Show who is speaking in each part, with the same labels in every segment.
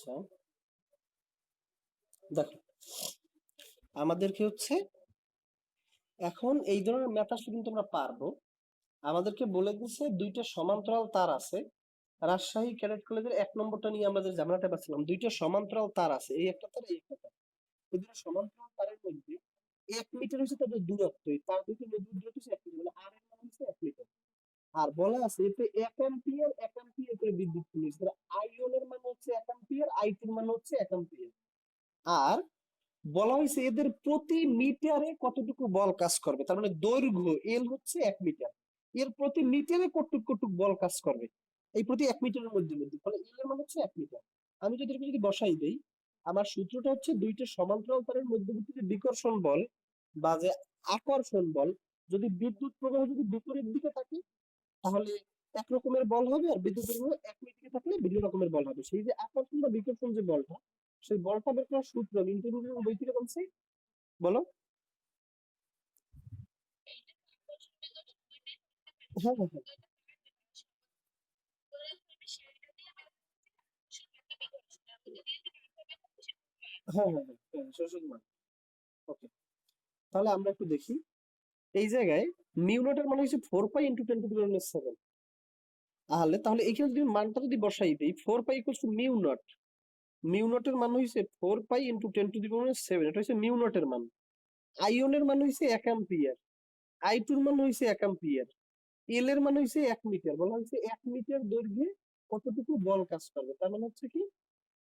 Speaker 1: আচ্ছা, দেখো আমাদেরকে হচ্ছে এখন এই ধরনের ম্যাথ আসলে কিন্তু আমরা পারবো। আমাদেরকে বলে দিচ্ছে দুইটা সমান্তরাল তার আছে। রাজশাহী ক্যাডেট কলেজের 1 নম্বরটা নিয়ে আমরা যে ঝামেলাটা পাচ্ছিলাম, দুইটা সমান্তরাল তার আছে, এই একটা তার এই একটা তার। এই দুটো সমান্তরাল তারের মধ্যে 1 মিটার হচ্ছে তাদের দূরত্ব, এই তার দুটোর মধ্যে দূরত্ব হচ্ছে 1 মিটার, মানে আর এর মান হচ্ছে 1 মিটার। আর বলা আছে এতে 1 অ্যাম্পিয়ার 1 অ্যাম্পিয়ার করে বিদ্যুৎ চলেছে, আই1 এর মান হচ্ছে 1 অ্যাম্পিয়ার, আই2 এর মান হচ্ছে 1 অ্যাম্পিয়ার। আর বলা হয়েছে এদের প্রতি মিটারে কতটুকু বল কাজ করবে, তার মানে দৈর্ঘ্য এল হচ্ছে 1 মিটার, এর প্রতি মিটারে কতটুকু কতটুকু বল কাজ করবে এই প্রতি 1 মিটারের মধ্যে মধ্যে, ফলে এল এর মান হচ্ছে 1 মিটার। আমি যদি এটাকে যদি বসাই দেই, আমার সূত্রটা হচ্ছে দুইটা সমান্তরাল তারের মধ্যবর্তী যে বিকর্ষণ বল বা যে আকর্ষণ বল, যদি বিদ্যুৎ প্রবাহ যদি বিপরীত দিকে থাকে তাহলে এক রকমের বল হবে, আর বিদ্যুৎ প্রবাহ একই দিকে থাকলে ভিন্ন রকমের বল হবে। সেই যে আকর্ষণ বা বিকর্ষণ যে বলটা, সেই বলটা বের করার সূত্র আমি ইন্টারমিডিয়েট বই থেকে বলছি। বলো। হ্যাঁ হ্যাঁ হ্যাঁ হ্যাঁ হ্যাঁ হ্যাঁ হ্যাঁ, সরস্বতী মান। ওকে, তাহলে আমরা একটু দেখি এই জায়গায় মিউ নট এর মানে হচ্ছে 4 পাই × 10⁻⁷। তাহলে এখানে যদি মানটা যদি বসাই দিই, 4 পাই = মিউ নট, মিউ নট এর মান হচ্ছে 4 পাই × 10⁻⁷, এটা হচ্ছে মিউ নট এর মান। আইওন এর মান হচ্ছে 1 অ্যাম্পিয়ার, আই2 এর মান হচ্ছে 1 অ্যাম্পিয়ার, এল এর মান হচ্ছে 1 মিটার। বলা হয়েছে 1 মিটার দৈর্ঘ্যে কতটুকু বল কাজ করবে, তার মানে হচ্ছে কি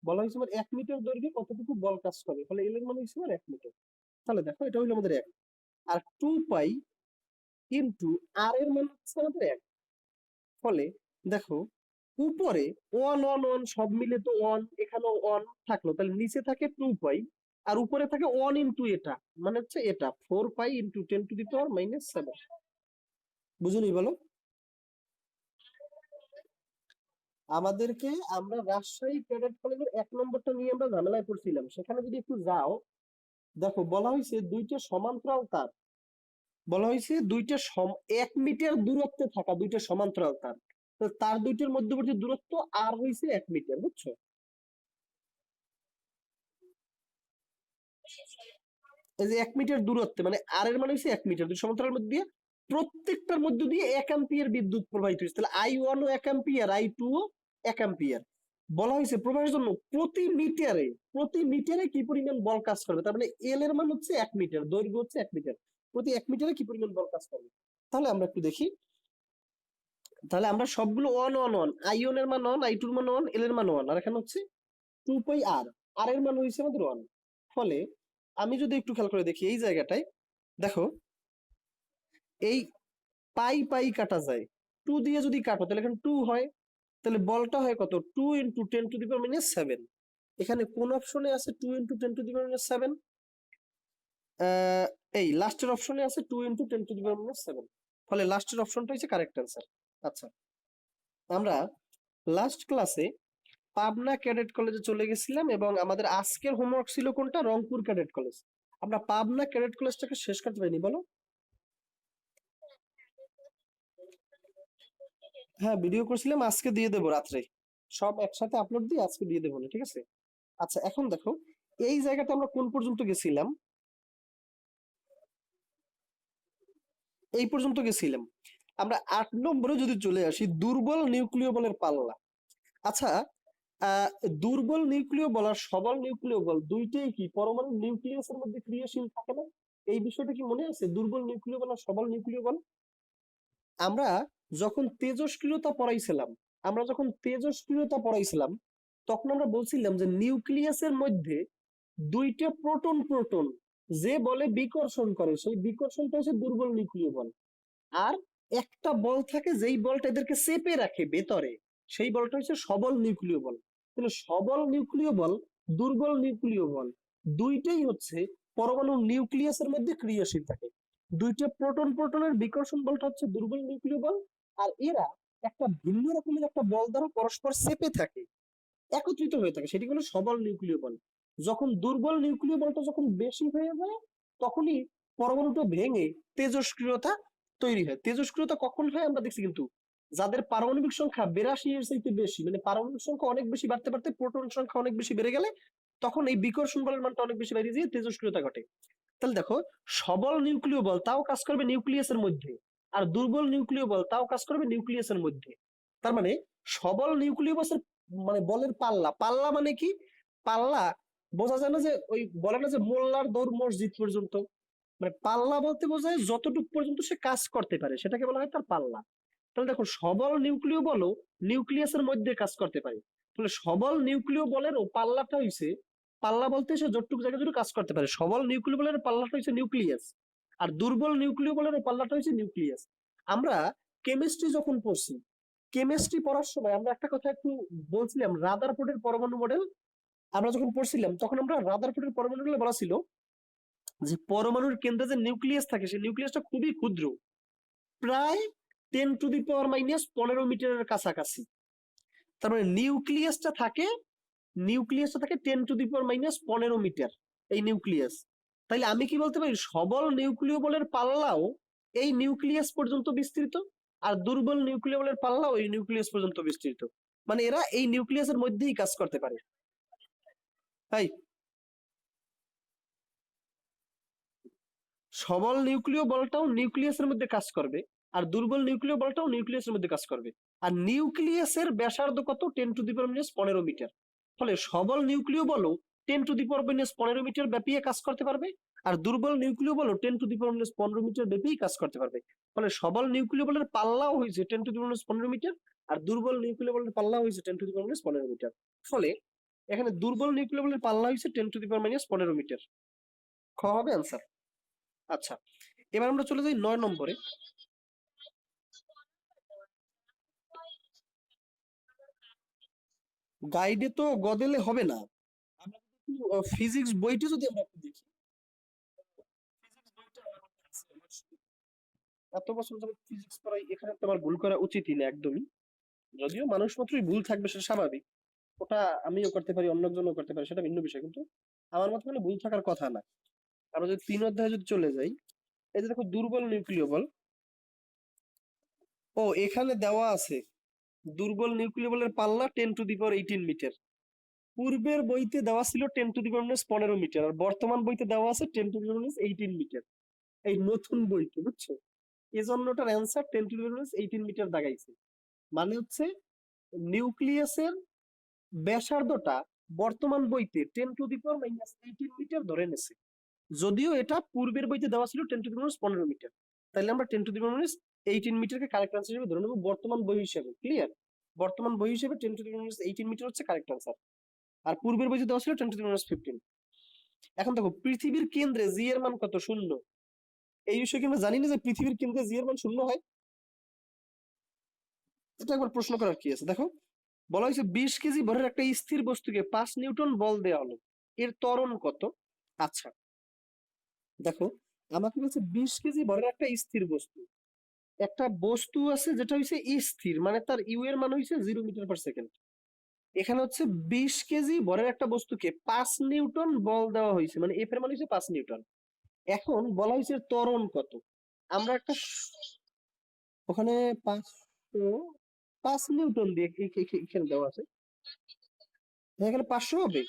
Speaker 1: বলা হয়েছে আমার 1 মিটার দৈর্ঘ্যে কতটুকু বল কাজ করবে, ফলে এল এর মান হচ্ছে আমার 1 মিটার। তাহলে দেখো এটা হলো আমাদের 1, আর 2 পাই আর এর মান হচ্ছে আমাদের 1। ফলে দেখো উপরে 1 1 1 সব মিলে তো 1, এখানেও 1 থাকলো, তাহলে নিচে থাকে 2 পাই, আর উপরে থাকে 1 এটা, মানে হচ্ছে এটা 4 পাই × 10⁻⁷। বুঝুনি বলো। আমাদেরকে আমরা রাজশাহী ক্যাডেট কলেজের 1 নম্বরটা নিয়ে আমরা ঝামেলায় পড়ছিলাম, সেখানে যদি একটু যাও, দেখো বলা হয়েছে দুইটা সমান্তরাল তার, বলা হয়েছে 1 মিটার দূরত্বে থাকা দুইটা সমান্তরাল তার, তো তার দুইটার মধ্যবর্তী দূরত্ব আর হয়েছে 1 মিটার, বুঝছো? এই যে 1 মিটার দূরত্বে মানে আর এর মানে হচ্ছে 1 মিটার, দুই সমান্তরালের মধ্যে দিয়ে প্রত্যেকটার মধ্য দিয়ে 1 অ্যাম্পিয়ার বিদ্যুৎ প্রবাহিত হয়েছে, তাহলে I1 ও 1 অ্যাম্পিয়ার, I2 ও 1 অ্যাম্পিয়ার। বলা হয়েছে প্রবাহের জন্য প্রতি মিটারে কি পরিমাণ বল কাজ করবে, তার মানে এল এর মান হচ্ছে 1 মিটার, দৈর্ঘ্য হচ্ছে 1 মিটার, প্রতি 1 মিটারে কি পরিমাণ বল কাজ করবে। তাহলে আমরা একটু দেখি, তাহলে আমরা সবগুলো 1 1 1, আইওন এর মান 1, I2 এর মান 1, এল এর মান 1, আর এখানে হচ্ছে 2 পাই আর এর মান হয়েছে আমাদের 1। ফলে আমি যদি একটু খেয়াল করে দেখি এই জায়গাটায়, দেখো এই পাই পাই কাটা যায়, 2 দিয়ে যদি কাটো তাহলে এখানে 2 হয়, তাহলে বলটা হয় কত, 2 × 10⁻⁷। এখানে কোন অপশনে আছে 2 × 10⁻⁷? এই লাস্টের অপশনে আছে 2 × 10⁻⁷, ফলে লাস্টের অপশনটা হচ্ছে কারেক্ট অ্যান্সার। আচ্ছা, আমরা লাস্ট ক্লাসে পাবনা ক্যাডেট কলেজে চলে গেছিলাম এবং আমাদের আজকের হোমওয়ার্ক ছিল কোনটা, রংপুর ক্যাডেট কলেজ। আমরা পাবনা ক্যাডেট কলেজটাকে শেষ করতে পারিনি, বলো। হ্যাঁ, ভিডিও করছিলাম, আজকে দিয়ে দেবো রাত্রে, সব একসাথে আপলোড দিয়ে আজকে দিয়ে দেবো না, ঠিক আছে? আচ্ছা, এখন দেখো এই জায়গাটা আমরা কোন পর্যন্ত গেছিলাম, এই পর্যন্ত গেছিলাম। আমরা 8 নম্বরে যদি চলে আসি, দুর্বল নিউক্লিয় বলের পাল্লা। আচ্ছা, আহ দুর্বল নিউক্লিয় বল আর সবল নিউক্লিয় বল দুইটাই কি পরমাণু নিউক্লিয়াসের মধ্যে ক্রিয়াশীল থাকে না? এই বিষয়টা কি মনে আছে, দুর্বল নিউক্লিয় বল আর সবল নিউক্লিয় বল? আমরা যখন তেজস্ক্রিয়তা পড়াইছিলাম, আমরা যখন তেজস্ক্রিয়তা পড়াইছিলাম তখন আমরা বলছিলাম যে নিউক্লিয়াসের মধ্যে দুইটা প্রোটন প্রোটন যে বলে বিকর্ষণ করে, সেই বিকর্ষণটা হচ্ছে দুর্বল নিউক্লিয় বল। আর একটা বল থাকে যেই বলটা এদেরকে চেপে রাখে ভেতরে, সেই বলটা হচ্ছে সবল নিউক্লিয় বল। তাহলে সবল নিউক্লিয় বল, দুর্বল নিউক্লিয় বল দুইটাই হচ্ছে পরমাণু নিউক্লিয়াসের মধ্যে ক্রিয়াশীল থাকে। দুইটা প্রোটন প্রোটনের বিকর্ষণ বলটা হচ্ছে দুর্বল নিউক্লিয় বল, আর এরা একটা ভিন্ন রকমের একটা বল দ্বারা পরস্পর চেপে থাকে, একত্রিত হয়ে থাকে, সেটি হলো সবল নিউক্লিয় বল। যখন দুর্বল নিউক্লিয় বলটা যখন বেশি হয়ে যায় তখনই পরমাণুটা ভেঙে তেজস্ক্রিয়তা তৈরি হয়। তেজস্ক্রিয়তা কখন হয় আমরা দেখছি কিন্তু যাদের পারমাণবিক সংখ্যা 82 এর চাইতে বেশি, মানে পারমাণবিক সংখ্যা অনেক বেশি বাড়তে বাড়তে প্রোটন সংখ্যা অনেক বেশি বেড়ে গেলে তখন এই বিকর্ষণ বলের মানটা অনেক বেশি বেড়ে গিয়ে তেজস্ক্রিয়তা ঘটে। তাহলে দেখো, সবল নিউক্লিয় বল তাও কাজ করবে নিউক্লিয়াসের মধ্যে, আর দুর্বল নিউক্লিয় বল তাও কাজ করবে নিউক্লিয়াসের মধ্যে। তার মানে সবল নিউক্লিয় বলের মানে বলের পাল্লা, পাল্লা মানে কি? পাল্লা বোঝা যায় না যে ওই বলে না যে মোল্লার দৌড় মসজিদ পর্যন্ত, মানে পাল্লা বলতে বোঝায় যতটুকু পর্যন্ত সে কাজ করতে পারে সেটাকে বলা হয় তার পাল্লা। তাহলে দেখো, সবল নিউক্লিয় বলও নিউক্লিয়াসের মধ্যে কাজ করতে পারে। তাহলে সবল নিউক্লিয় বলেরও পাল্লাটা হইছে, পাল্লা বলতে সে যতটুকু জায়গা জুড়ে কাজ করতে পারে। সবল নিউক্লিয় বলের পাল্লাটা হচ্ছে নিউক্লিয়াস, আর দুর্বল নিউক্লিয় বলের পাল্লাটা হচ্ছে নিউক্লিয়াস। আমরা কেমিস্ট্রি যখন পড়ছি, কেমিস্ট্রি পড়ার সময় আমরা একটা কথা একটু বলছিলাম, রাদারফোর্ডের পরমাণু মডেল আমরা যখন পড়ছিলাম তখন আমরা রাদারফোর্ডের পরমাণু মডেলে বলা ছিল যে পরমাণুর কেন্দ্রে যে নিউক্লিয়াস থাকে সেই নিউক্লিয়াসটা খুবই ক্ষুদ্র, প্রায় 10⁻⁻15 মিটারের কাছাকাছি। তার মানে নিউক্লিয়াসটা থাকে 10⁻⁻15 মিটার, এই নিউক্লিয়াস। তাইলে আমি কি বলতে পারি, সবল নিউক্লিয় বলের পাল্লাও এই নিউক্লিয়াস পর্যন্ত বিস্তৃত, আর দুর্বল নিউক্লিয় বলের পাল্লাও এই নিউক্লিয়াস পর্যন্ত বিস্তৃত। মানে এরা এই নিউক্লিয়াসের মধ্যেই কাজ করতে পারে। তাই সবল নিউক্লিয় বলটাও নিউক্লিয়াসের মধ্যে কাজ করবে, আর দুর্বল নিউক্লিয় বলটাও নিউক্লিয়াসের মধ্যে কাজ করবে। আর নিউক্লিয়াসের ব্যাসার্ধ কত? 10⁻⁻15 মিটার। ফলে সবল নিউক্লিয় বলও 10⁻⁻15 মিটার ব্যাপী কাজ করতে পারবে, আর দুর্বল নিউক্লিয় বলও 10⁻⁻15 মিটার ব্যাপী কাজ করতে পারবে। ফলে সবল নিউক্লিয় বলের পাল্লাও হয়েছে 10⁻⁻15 মিটার, আর দুর্বল নিউক্লিয় বলের পাল্লাও হয়েছে 10⁻⁻15 মিটার। ফলে এখানে দুর্বল নিউক্লিয় বলের পাল্লা হয়েছে 10⁻⁻15 মিটার। খ হবে অ্যান্সার। আচ্ছা, এবার আমরা চলে যাই 9 নম্বরে। গাইডে তো গদেলে হবে না, আমরা যদি ফিজিক্স বইটা যদি আমরা একটু দেখি, ফিজিক্স বইটা আমার কাছে এত বছর যাবত ফিজিক্স পড়াই, এখানে তো আমার ভুল করা উচিতই না একদমই। যদিও মানুষ মাত্রই ভুল থাকবে, সেটা স্বাভাবিক, ওটা আমিও করতে পারি, অন্য একজনও করতে পারে, সেটা ভিন্ন বিষয়, কিন্তু আমার মতে মানে ভুল থাকার কথা না। আমরা যদি 3 অধ্যায়ে যদি চলে যাই, এই যে দেখো দুর্বল নিউক্লিয় বল, ও এখানে দেওয়া আছে দুর্বল নিউক্লিয় বলের পাল্লা 10⁻18 মিটার। পূর্বের বইতে দেওয়া ছিল 10⁻15 মিটার, আর বর্তমান বইতে দেওয়া আছে 10⁻18 মিটার। এই নতুন বইতে, বুঝছো, এজন্য ওটার অ্যান্সার 10⁻18 মিটার দাগাইছে। মানে হচ্ছে নিউক্লিয়াসের ব্যাসার্ধটা বর্তমান বইতে 10⁻18 মিটার ধরে নেছে, যদিও এটা পূর্বের বইতে দেওয়া ছিল 10⁻15 মিটার। তাহলে আমরা 10⁻18 মিটারকে কারেক্ট আনসার হিসেবে ধরে নেবো বর্তমান বই হিসেবে। ক্লিয়ার? বর্তমান বই হিসেবে 10⁻18 মিটার হচ্ছে কারেক্ট আনসার, আর পূর্বের বইতে দেওয়া ছিল 10⁻15। এখন দেখো, পৃথিবীর কেন্দ্রে জি এর মান কত? 0। এই বিষয়ে কিন্তু জানি না যে পৃথিবীর কেন্দ্রে জি এর মান 0 হয়। এটা একবার প্রশ্ন করার কি আছে? দেখো, বলা হয়েছে 20 কেজি ভরের একটা স্থির বস্তুকে 5 নিউটন বল দেওয়া হলো, এর ত্বরণ কত? আচ্ছা, দেখো, আমাকে বলছে 20 কেজি ভরের একটা স্থির বস্তু, একটা বস্তু আছে যেটা হচ্ছে স্থির, মানে তার ইউ এর মান হচ্ছে 0 মিটার পার সেকেন্ড। এখানে হচ্ছে 20 কেজি ভরের একটা বস্তুকে 5 নিউটন বল দেওয়া হয়েছে, মানে এফ এর মান হচ্ছে 5 নিউটন। এখন বলা হয়েছে ত্বরণ কত। আমরা একটা ওখানে 5 নিউটন দিয়ে এখানে দেওয়া আছে, এখানে 500 হবে।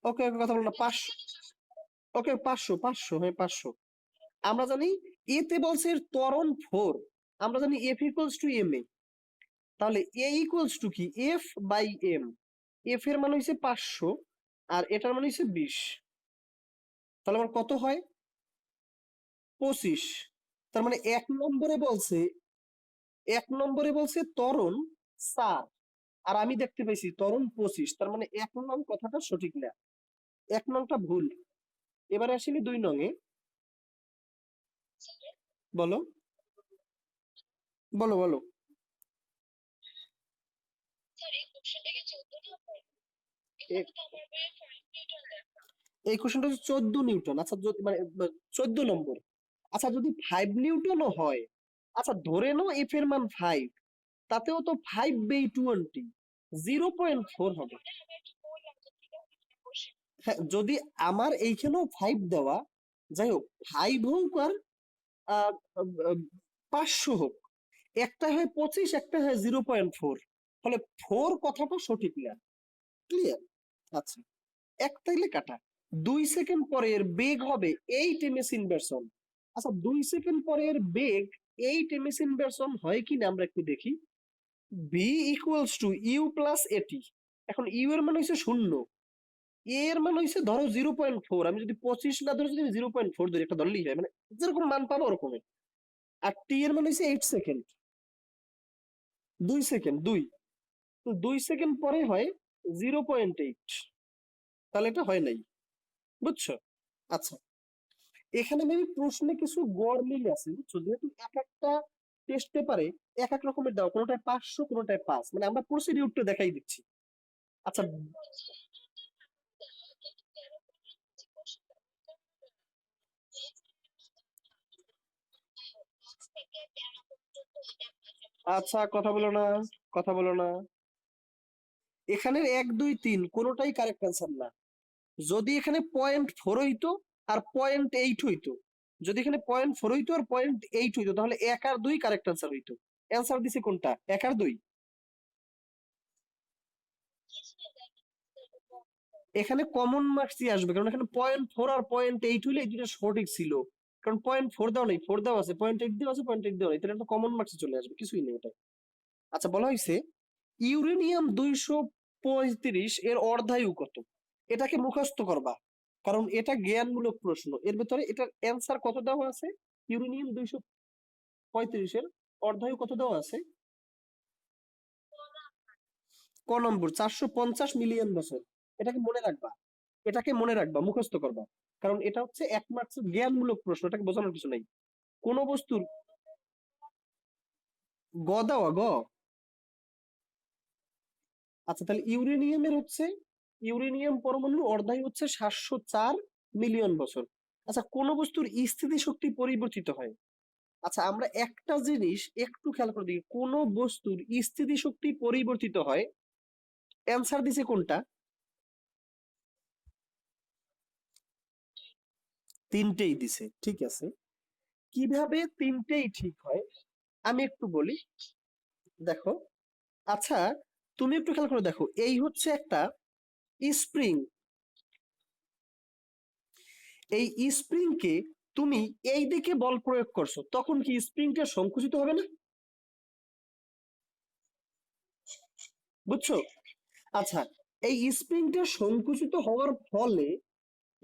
Speaker 1: ওকে ওকে, কথা বলো না, 500। ওকে, 500, হ্যাঁ 500। আমরা জানি এতে বলছে এর ত্বরণ 4, আমরা জানি F equals to M A. তাহলে এ ইকুয়ালস টু কি? F by M. এফ এর মান হচ্ছে 500, আর এটার মান হচ্ছে 20। তাহলে আমার কত হয়? 25। তার মানে এক নম্বরে বলছে ত্বরণ 4, আর আমি দেখতে পাইছি ত্বরণ 25। তার মানে 1 নং কথাটা সঠিক না, 1 নংটা ভুল। এবারে আসিনি 2 নং এ। বলো বলো বলো। এই কোশ্চেনটা হচ্ছে 14 নিউটন। আচ্ছা, মানে 14 নম্বর। আচ্ছা, যদি 5 নিউটনও হয়, আচ্ছা ধরে নাও এফ এর মান 5, তাতেও তো 5/20, 0.4 হবে। হ্যাঁ, যদি আমার এইখানেও 5 দেওয়া, যাই হোক 5 হোক আর 500 হোক, একটা হয় 25, একটা হয় 0.4, ফলে 4 কথাটা সঠিক না। ক্লিয়ার? আচ্ছা, এক তাইলে কাটা। 2 সেকেন্ড পরে এর বেগ হবে 8 ms ইনভার্সন। আচ্ছা, 2 সেকেন্ড পরে এর বেগ 8 ms ইনভার্সন হয় কিনা আমরা একটু দেখি। v equals to u plus at. এখন ইউ এর মান হচ্ছে 0, এ এর মান হচ্ছে ধরো 0.4। আমি যদি 25 না ধরে যদি 0.4 ধরি, একটা ধরলেই হয়, মানে যেরকম মান পাবো ওরকমই। আর টি এর মান হচ্ছে 8 সেকেন্ড। 2 সেকেন্ড, 2, তো 2 সেকেন্ড পরে হয় 0.8, তাহলে এটা হয় নাই। বুঝছো? আচ্ছা, এখানে মেবি প্রশ্নে কিছু গড় মিল আছে, বুঝছো, যেহেতু এক একটা টেস্ট পেপারে এক এক রকমের দাও, কোনোটায় 500, কোনোটায় 5, মানে আমরা প্রসিডিউরটা দেখাই দিচ্ছি। আচ্ছা, আচ্ছা, কথা বলো না, কথা বলো না। এখানের 1, 2, 3 কোনোটাই কারেক্ট অ্যান্সার না। যদি এখানে 0.4 হইতো আর 0.8 হইতো, যদি এখানে 0.4 হইতো আর 0.8 হইতো, তাহলে 1 আর 2 কারেক্ট অ্যান্সার হইতো। অ্যান্সার দিছে কোনটা? 1 আর 2। এখানে কমন মার্কসই আসবে, কারণ এখানে 0.4 আর 0.8 হইলে এই দুটো সঠিক ছিল। কারণ 0.4 দেওয়া নেই, 4 দেওয়া আছে, 0.8 দেওয়া আছে, 0.8 দেওয়া নেই, তাহলে একটা কমন মার্কসে চলে আসবে, কিছুই নেই এটা। আচ্ছা, বলা হয়েছে ইউরেনিয়াম 235 এর অর্ধায়ু কত? এটাকে মুখস্থ করবা, কারণ এটা জ্ঞানমূলক প্রশ্ন। এর ভেতরে এটার অ্যান্সার কত দেওয়া আছে? ইউরেনিয়াম 235 এর অর্ধায়ু কত দেওয়া আছে? ক নম্বর? 450 মিলিয়ন বছর। এটাকে মনে রাখবা, এটাকে মনে রাখবা, মুখস্থ করবা, কারণ এটা হচ্ছে একমাত্র জ্ঞানমূলক প্রশ্ন, এটাকে বোঝানোর কিছু নাই। কোন বস্তুর গ দেওয়া, গ। আচ্ছা, তাহলে ইউরেনিয়ামের হচ্ছে, ইউরেনিয়াম পরমাণু অর্ধায়ু হচ্ছে 704 মিলিয়ন বছর। আচ্ছা, কোন বস্তুর স্থিতি শক্তি পরিবর্তিত হয়? আচ্ছা, আমরা একটা জিনিস একটু খেয়াল করে দেখি, কোন বস্তুর স্থিতি শক্তি পরিবর্তিত হয়? অ্যান্সার দিছে কোনটা? তিনটেই দিছে, ঠিক আছে। কিভাবে তিনটেই ঠিক হয় আমি একটু বলি, দেখো। আচ্ছা, তুমি একটু খেয়াল করে দেখো, এই হচ্ছে একটা স্প্রিং। এই স্প্রিং কে তুমি এই দিকে বল প্রয়োগ করছো, তখন কি স্প্রিংটা সংকুচিত হবে না? বুঝছো? আচ্ছা, এই স্প্রিংটা সংকুচিত হওয়ার ফলে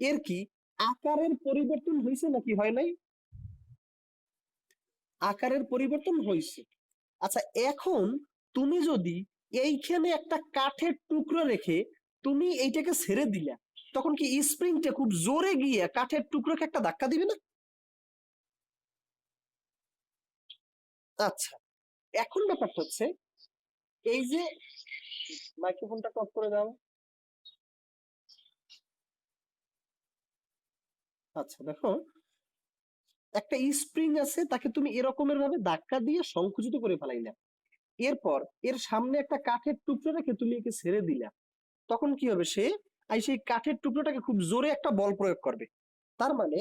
Speaker 1: এর কি আকারের পরিবর্তন হয়েছে নাকি হয় নাই? আকারের পরিবর্তন হয়েছে। আচ্ছা, এখন তুমি যদি এইখানে একটা কাঠের টুকরো রেখে তুমি এইটাকে ছেড়ে দিলা, তখন কি স্প্রিংটা খুব জোরে গিয়ে কাঠের টুকরোকে একটা ধাক্কা দিবে না? আচ্ছা, এখন ব্যাপারটা হচ্ছে এই যে, মাইক্রোফোনটা অফ করে দাও। আচ্ছা, দেখো, একটা স্প্রিং আছে, তাকে তুমি এরকমের ভাবে ধাক্কা দিয়ে সংকুচিত করে ফেলাইলা। এরপর এর সামনে একটা কাঠের টুকরো রেখে তুমি একে ছেড়ে দিলা, তখন কি হবে? সে সেই কাঠের টুকরোটাকে খুব জোরে একটা বল প্রয়োগ করবে। তার মানে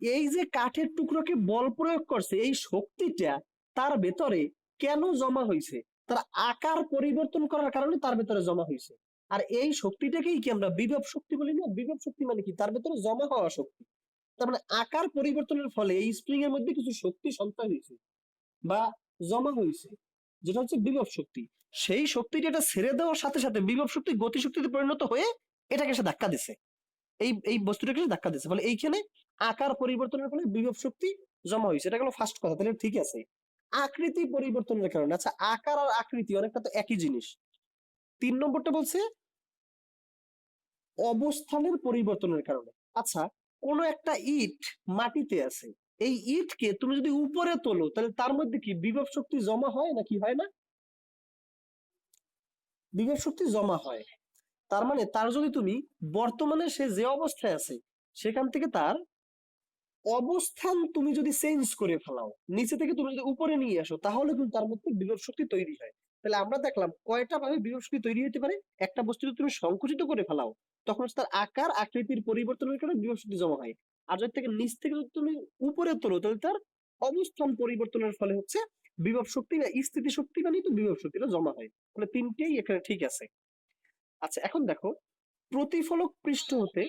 Speaker 1: এই যে কাঠের টুকরোকে বল প্রয়োগ করছে, এই শক্তিটা তার ভেতরে কেন জমা হয়েছে? তার আকার পরিবর্তন করার কারণে তার ভেতরে জমা হয়েছে। আর এই শক্তিটাকেই কি আমরা বিভব শক্তি বলি না? বিভব শক্তি মানে কি? তার ভেতরে জমা হওয়া শক্তি। তার মানে আকার পরিবর্তনের ফলে এই স্প্রিং এর মধ্যে কিছু শক্তি সঞ্চয় হয়েছে বা জমা হয়েছে, যেটা হচ্ছে বিভব শক্তি। সেই শক্তিটা এটা ছেড়ে দেওয়ার সাথে সাথে বিভব শক্তি গতি শক্তিতে পরিণত হয়ে এটাকে এসে ধাক্কা দিছে, এই এই বস্তুটাকে এসে ধাক্কা দিছে, ফলে এইখানে আকার পরিবর্তনের ফলে বিভব শক্তি জমা হয়েছে। এটা গেল ফার্স্ট কথা, তাহলে ঠিক আছে। আকৃতি পরিবর্তনের কারণে, আচ্ছা, আকার আর আকৃতি অনেকটা তো একই জিনিস। 3 নম্বরটা বলছে অবস্থানের পরিবর্তনের কারণে। আচ্ছা, কোন একটা ইট মাটিতে আছে, এই ইটকে তুমি যদি উপরে তোলো, তাহলে তার মধ্যে কি বিভব শক্তি জমা হয় নাকি হয় না? বিভব শক্তি জমা হয়। তার মানে তার যদি তুমি বর্তমানে সে যে অবস্থায় আছে সেখান থেকে তার অবস্থান তুমি যদি চেঞ্জ করে ফেলাও, নিচে থেকে তুমি যদি উপরে নিয়ে আসো, তাহলে কিন্তু তার মধ্যে বিভব শক্তি তৈরি হয়। তাহলে আমরা দেখলাম কয়টা ভাবে বিভব শক্তি তৈরি হতে পারে। একটা বস্তু যদি তুমি সংকুচিত করে ফেলাও, তখন তার আকার আকৃতির পরিবর্তনের কারণে বিভব শক্তি জমা হয়। আর যদি থেকে নিচ থেকে যদি তুমি উপরে তোলো, তাহলে তার অবস্থান পরিবর্তনের ফলে হচ্ছে বিভব শক্তি না স্থিতি শক্তি মানে তো বিভব শক্তিটা জমা হয়, তাহলে তিনটেই এখানে ঠিক আছে। আচ্ছা এখন দেখো, প্রতিফলক পৃষ্ঠ হতে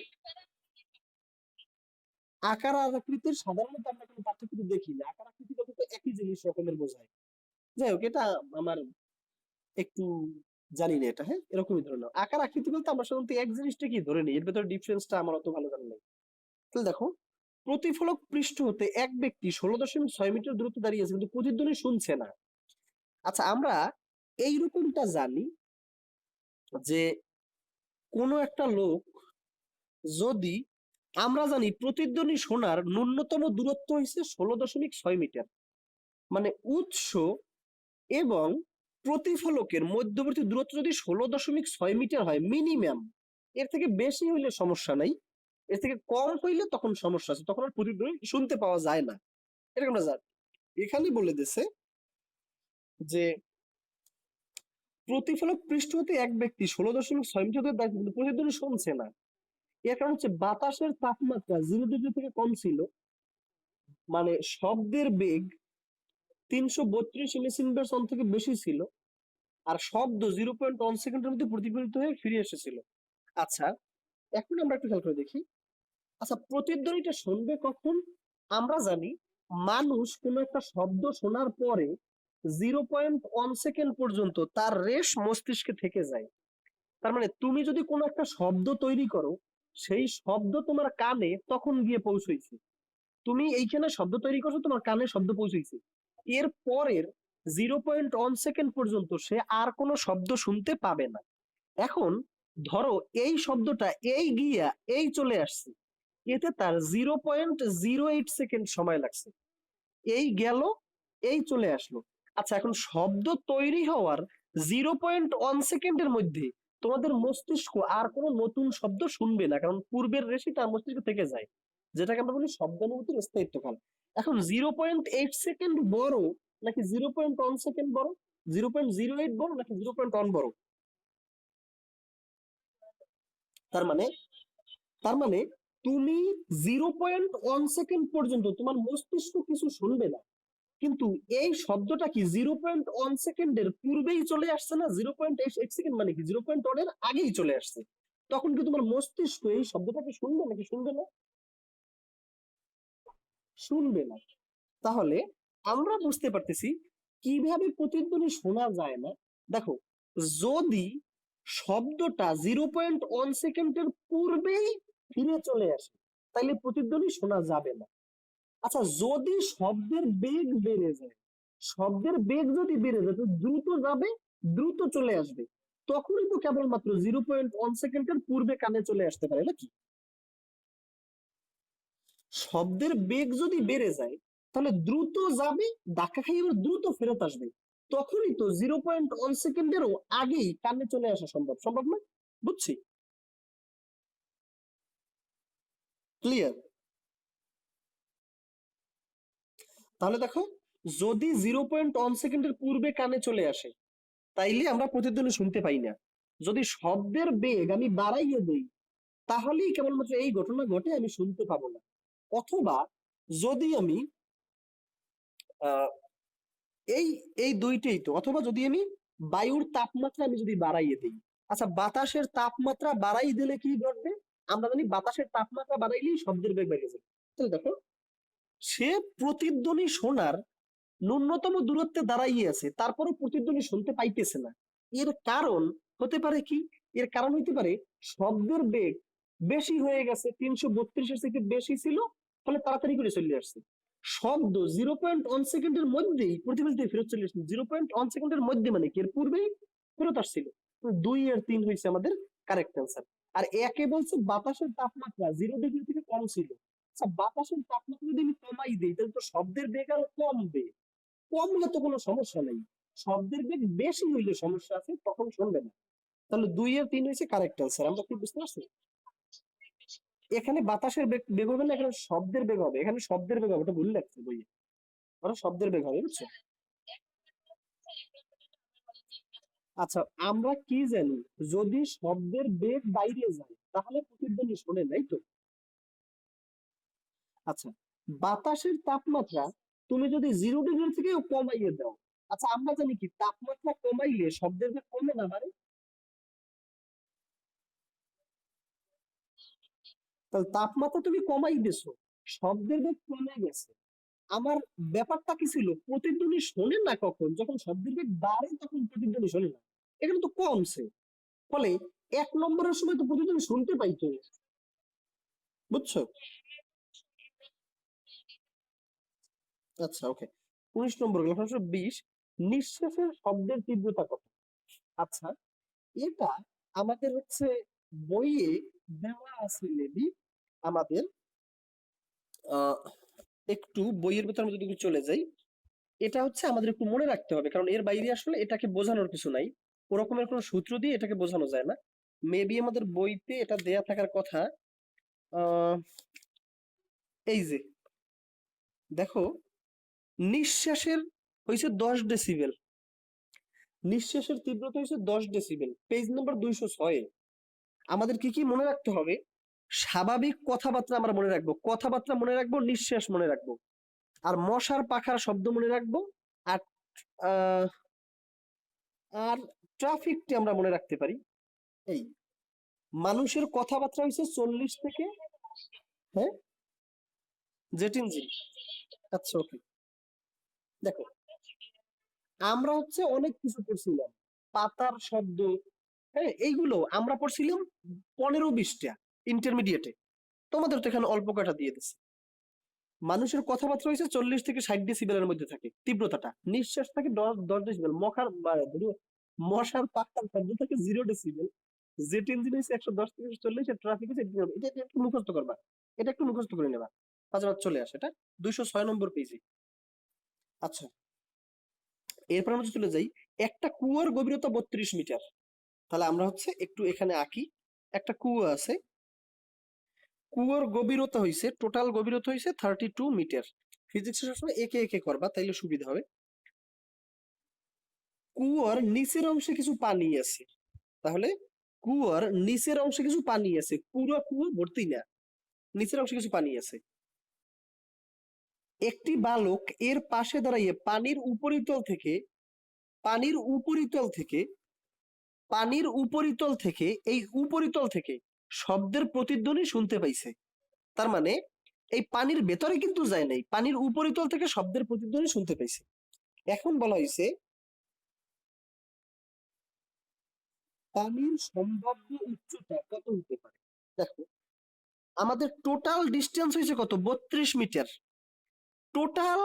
Speaker 1: আকার আর আকৃতির সাধারণত আমরা কোনো পার্থক্য দেখি না, আকার আকৃতি বলতে তো একই জিনিস রকমের বোঝায়। যাই হোক, এটা আমার একটু জানি না এটা, হ্যাঁ এরকমই ধরে নাও। আকার আকৃতি বলতে আমরা সাধারণত এক জিনিসটা কি ধরে নিই, এর ভেতরে ডিফারেন্সটা আমার অত ভালো জানা নেই। তাহলে দেখো, প্রতিফলক পৃষ্ঠ হতে এক ব্যক্তি 16.6 মিটার দূরত্বে দাঁড়িয়ে আছে কিন্তু প্রতিধ্বনি শুনছে না। আচ্ছা আমরা এইরকমটা জানি যে কোনো একটা লোক যদি, আমরা জানি প্রতিধ্বনি শোনার ন্যূনতম দূরত্ব হচ্ছে 16.6 মিটার, মানে উৎস এবং প্রতিফলকের মধ্যবর্তী দূরত্ব যদি 16.6 মিটার হয় মিনিমাম, এর থেকে বেশি হইলে সমস্যা নাই, এর থেকে কম হইলে তখন সমস্যা আছে, তখন আর প্রতিধ্বনি শুনতে পাওয়া যায় না। এরকম আমরা জানি। এখানে বলে দিছে যে প্রতিফলক পৃষ্ঠ হতে এক ব্যক্তি 16.6 মিটার দূরে দাঁড়িয়ে কিন্তু প্রতিধ্বনি শুনছে না। এর কারণ হচ্ছে বাতাসের তাপমাত্রা 0 ডিগ্রি থেকে কম ছিল, মানে শব্দের বেগ 332 ms/s থেকে বেশি ছিল, আর শব্দ 0.1 সেকেন্ডের মধ্যে প্রতিফলিত হয়ে ফিরে এসেছিল। আচ্ছা এখন আমরা একটু খেয়াল করে দেখি, আচ্ছা প্রতিধ্বনিটা শুনবে কখন? আমরা জানি মানুষ কোনো একটা শব্দ শোনার পরে 0.1 সেকেন্ড পর্যন্ত তার রেশ মস্তিষ্কে থেকে যায়। তার মানে তুমি যদি কোনো একটা শব্দ তৈরি করো, সেই শব্দ তোমার কানে তখন গিয়ে পৌঁছাইছে, তুমি এইখানে শব্দ তৈরি করছো, তোমার কানে শব্দ পৌঁছাইছে, এর পরের 0.1 সেকেন্ড পর্যন্ত সে আর কোনো শব্দ শুনতে পাবে না। এখন ধরো এই শব্দটা এই গিয়া এই চলে আসছে, এতে তার 0.08 সেকেন্ড সময় লাগছে, এই গেল এই চলে আসলো। আচ্ছা এখন শব্দ তৈরি হওয়ার 0.1 সেকেন্ডের মধ্যে তোমাদের মস্তিষ্ক আর কোনো নতুন শব্দ শুনবে না, কারণ পূর্বের রেশি তার মস্তিষ্ক থেকে যায়, যেটাকে আমরা বলি শব্দানুভূতির স্থায়িত্বকাল। এখন 0.8 সেকেন্ড বড় নাকি 0.1 সেকেন্ড বড়, 0.08 বড় নাকি 0.1 বড়? তার মানে তার মানে তুমি 0.1 সেকেন্ড পর্যন্ত তোমার মস্তিষ্ক কিছু শুনবে না, কিন্তু এই শব্দটা কি 0.1 সেকেন্ডের পূর্বেই চলে আসছে না, 0.8 সেকেন্ড মানে কি 0.1 এর আগেই চলে আসছে, তখন কি তোমার মস্তিষ্ক এই শব্দটাকে শুনবে নাকি শুনবে না? শুনবে না। তাহলে আমরা বুঝতে পারতেছি কিভাবে প্রতিধ্বনি শোনা যায় না। দেখো, যদি শব্দটা 0.1 সেকেন্ডের পূর্বেই ফিরে চলে আসে তাহলে প্রতিধ্বনি শোনা যাবে না। আচ্ছা যদি শব্দের বেগ বেড়ে যায়, শব্দের বেগ যদি বেড়ে যায় তো দ্রুত যাবে, দ্রুত চলে আসবে, তখনই তো কেবলমাত্র 0.1 সেকেন্ডের পূর্বে কানে চলে আসতে পারে নাকি? শব্দের বেগ যদি বেড়ে যায় তাহলে দ্রুত যাবে, ধাক্কা খাইয়ে এবার দ্রুত ফেরত আসবে, তখনই তো 0.1 সেকেন্ডেরও আগেই কানে চলে আসা সম্ভব, সম্ভব না? বুঝছি, ক্লিয়ার? তাহলে দেখো, যদি 0.1 সেকেন্ডের পূর্বে কানে চলে আসে তাইলে আমরা প্রতিধ্বনি শুনতে পাই না। যদি শব্দের বেগ আমি বাড়াইয়ে দেই তাহলেই কেবলমাত্র এই ঘটনা ঘটে, আমি শুনতে পাবো না। অথবা যদি আমি আহ এই এই দুইটাই তো, অথবা যদি আমি বায়ুর তাপমাত্রা আমি যদি বাড়াইয়ে দিই। আচ্ছা বাতাসের তাপমাত্রা বাড়াই দিলে কি ঘটবে? আমরা জানি বাতাসের তাপমাত্রা বাড়াইলেই শব্দের বেগ বেড়ে যায়। তাহলে দেখো, সে প্রতিধ্বনি শোনার ন্যূনতম দূরত্বে দাঁড়াইয়ে আছে, তারপরও প্রতিধ্বনি শুনতে পাইতেছে না। এর কারণ হতে পারে কি? এর কারণ হতে পারে শব্দের বেগ বেশি হয়ে গেছে, 332-এর থেকে বেশি ছিল, ফলে তাড়াতাড়ি করে চলে আসছে। শব্দ 0.1 সেকেন্ডের মধ্যেই প্রতিফলিত ফেরত চলে আসছে, 0.1 সেকেন্ডের মধ্যে মানে কি এর পূর্বেই ফেরত আসছিল। 2 আর 3 হয়েছে আমাদের কারেক্ট অ্যান্সার। আর একে বলছে বাতাসের তাপমাত্রা 0 ডিগ্রি থেকে কম ছিল। আচ্ছা বাতাসের তাপমাত্রা যদি আমি কমাই দিই তাহলে তো শব্দের বেগ আরো কমবে, কমলে তো কোনো সমস্যা নেই, শব্দের বেগ বেশি হইলে সমস্যা আছে, তখন শুনবে না। তাহলে 2 আর 3 হয়েছে কারেক্ট অ্যান্সার। আমরা কি বুঝতে পারছি? এখানে বাতাসের বেগ বেগ হবে না, এখানে শব্দের বেগ হবে, এখানে শব্দের বেগ হবে, ওটা ভুল লাগছে বইয়ে, ওটা শব্দের বেগ হবে, বুঝছো? আচ্ছা আমরা কি জানি, যদি শব্দের বেগ বাইরে যায় তাহলে প্রতিধ্বনি শোনে, নাই তো? আচ্ছা বাতাসের তাপমাত্রা তুমি যদি 0 ডিগ্রি থেকে কমাইয়ে দাও, আচ্ছা আমরা জানি কি তাপমাত্রা কমাইলে শব্দের বেগ কমে না বাড়ে? তাহলে তাপমাত্রা তুমি কমাই দিছো, শব্দের বেগ কমে গেছে। আমার ব্যাপারটা কি ছিল, প্রতিধ্বনি শোনে না কখন, যখন শব্দের বেগ বাড়ে তখন প্রতিধ্বনি শোনে না, এখানে তো কমছে। ফলে 1 নম্বরের সময় তো প্রতিধ্বনি শুনতে পাইতো, বুঝছো? আচ্ছা ওকে, 19 নম্বর গেল, 20 নিঃশ্বাসের শব্দের তীব্রতা কত? আচ্ছা, এটা আমাদের হচ্ছে বইয়ে দেওয়া আছে মেবি, আমাদের আহ একটু বইয়ের ভেতর আমরা যদি চলে যাই, এটা হচ্ছে আমাদের একটু মনে রাখতে হবে, কারণ এর বাইরে আসলে এটাকে বোঝানোর কিছু নাই, ওরকমের কোনো সূত্র দিয়ে এটাকে বোঝানো যায় না। মেবি আমাদের বইতে এটা দেয়া থাকার কথা। আহ এই যে দেখো, নিঃশ্বাসের হয়েছে 10 ডেসিবেল, নিঃশ্বাসের তীব্রতা হয়েছে 10 ডেসিবেল, পেজ নাম্বার 206। আমাদের কি কি মনে রাখতে হবে? স্বাভাবিক কথাবার্তা আমরা মনে রাখবো, কথাবার্তা মনে রাখবো, নিঃশ্বাস মনে রাখবো, আর মশার পাখার শব্দ মনে রাখবো, আর আহ, আর ট্রাফিকটি আমরা মনে রাখতে পারি। এই মানুষের কথাবার্তা হয়েছে 40 থেকে, হ্যাঁ, জেট ইঞ্জিন। আচ্ছা ওকে, দেখো আমরা হচ্ছে অনেক কিছু পড়ছিলাম, পাতার শব্দ, হ্যাঁ এইগুলো আমরা পড়ছিলাম 15-20টা ইন্টারমিডিয়েটে, তোমাদের তো এখানে অল্প কয়টা দিয়ে দিচ্ছে। মানুষের কথাবার্তা হয়েছে 40 থেকে 60 ডেসিবেলের মধ্যে থাকে তীব্রতাটা, নিঃশ্বাস থাকে 10 10 ডেসিবেল, মশার পাখার শব্দ থাকে 0 ডেসিবেল, জেট ইঞ্জিন হয়েছে 110 থেকে 40, আর ট্রাফিক হচ্ছে 80। এটা একটু মুখস্থ করবা, এটা একটু মুখস্থ করে নেবা, পাঁচবার চলে আসে এটা 206 নম্বর পেজে। আচ্ছা, এরপর আমরা যদি চলে যাই, একটা কুয়োর গভীরতা 32 মিটার, তাহলে আমরা হচ্ছে একটু এখানে আঁকি, একটা কুয়ো আছে, কুয়োর গভীরতা হইছে, টোটাল গভীরতা হইছে 32 মিটার। ফিজিক্সের সবসময় একে একে করবা তাইলে সুবিধা হবে। কুয়োর নিচের অংশে কিছু পানি আছে, তাহলে কুয়োর নিচের অংশে কিছু পানি আছে, পুরো কুয়ো ভর্তি না, নিচের অংশে কিছু পানি আছে। একটি বালক এর পাশে দাঁড়িয়ে পানির উপরিতল থেকে এই উপরিতল থেকে শব্দের প্রতিধ্বনি শুনতে পাইছে। তার মানে এই পানির ভেতরে কিন্তু যায় নাই, পানির উপরিতল থেকে শব্দের প্রতিধ্বনি শুনতে পাইছে। এখন বলা হয়েছে পানির সম্ভাব্য উচ্চতা কত হতে পারে। দেখো, আমাদের টোটাল ডিস্টেন্স হয়েছে কত, 32 মিটার, টোটাল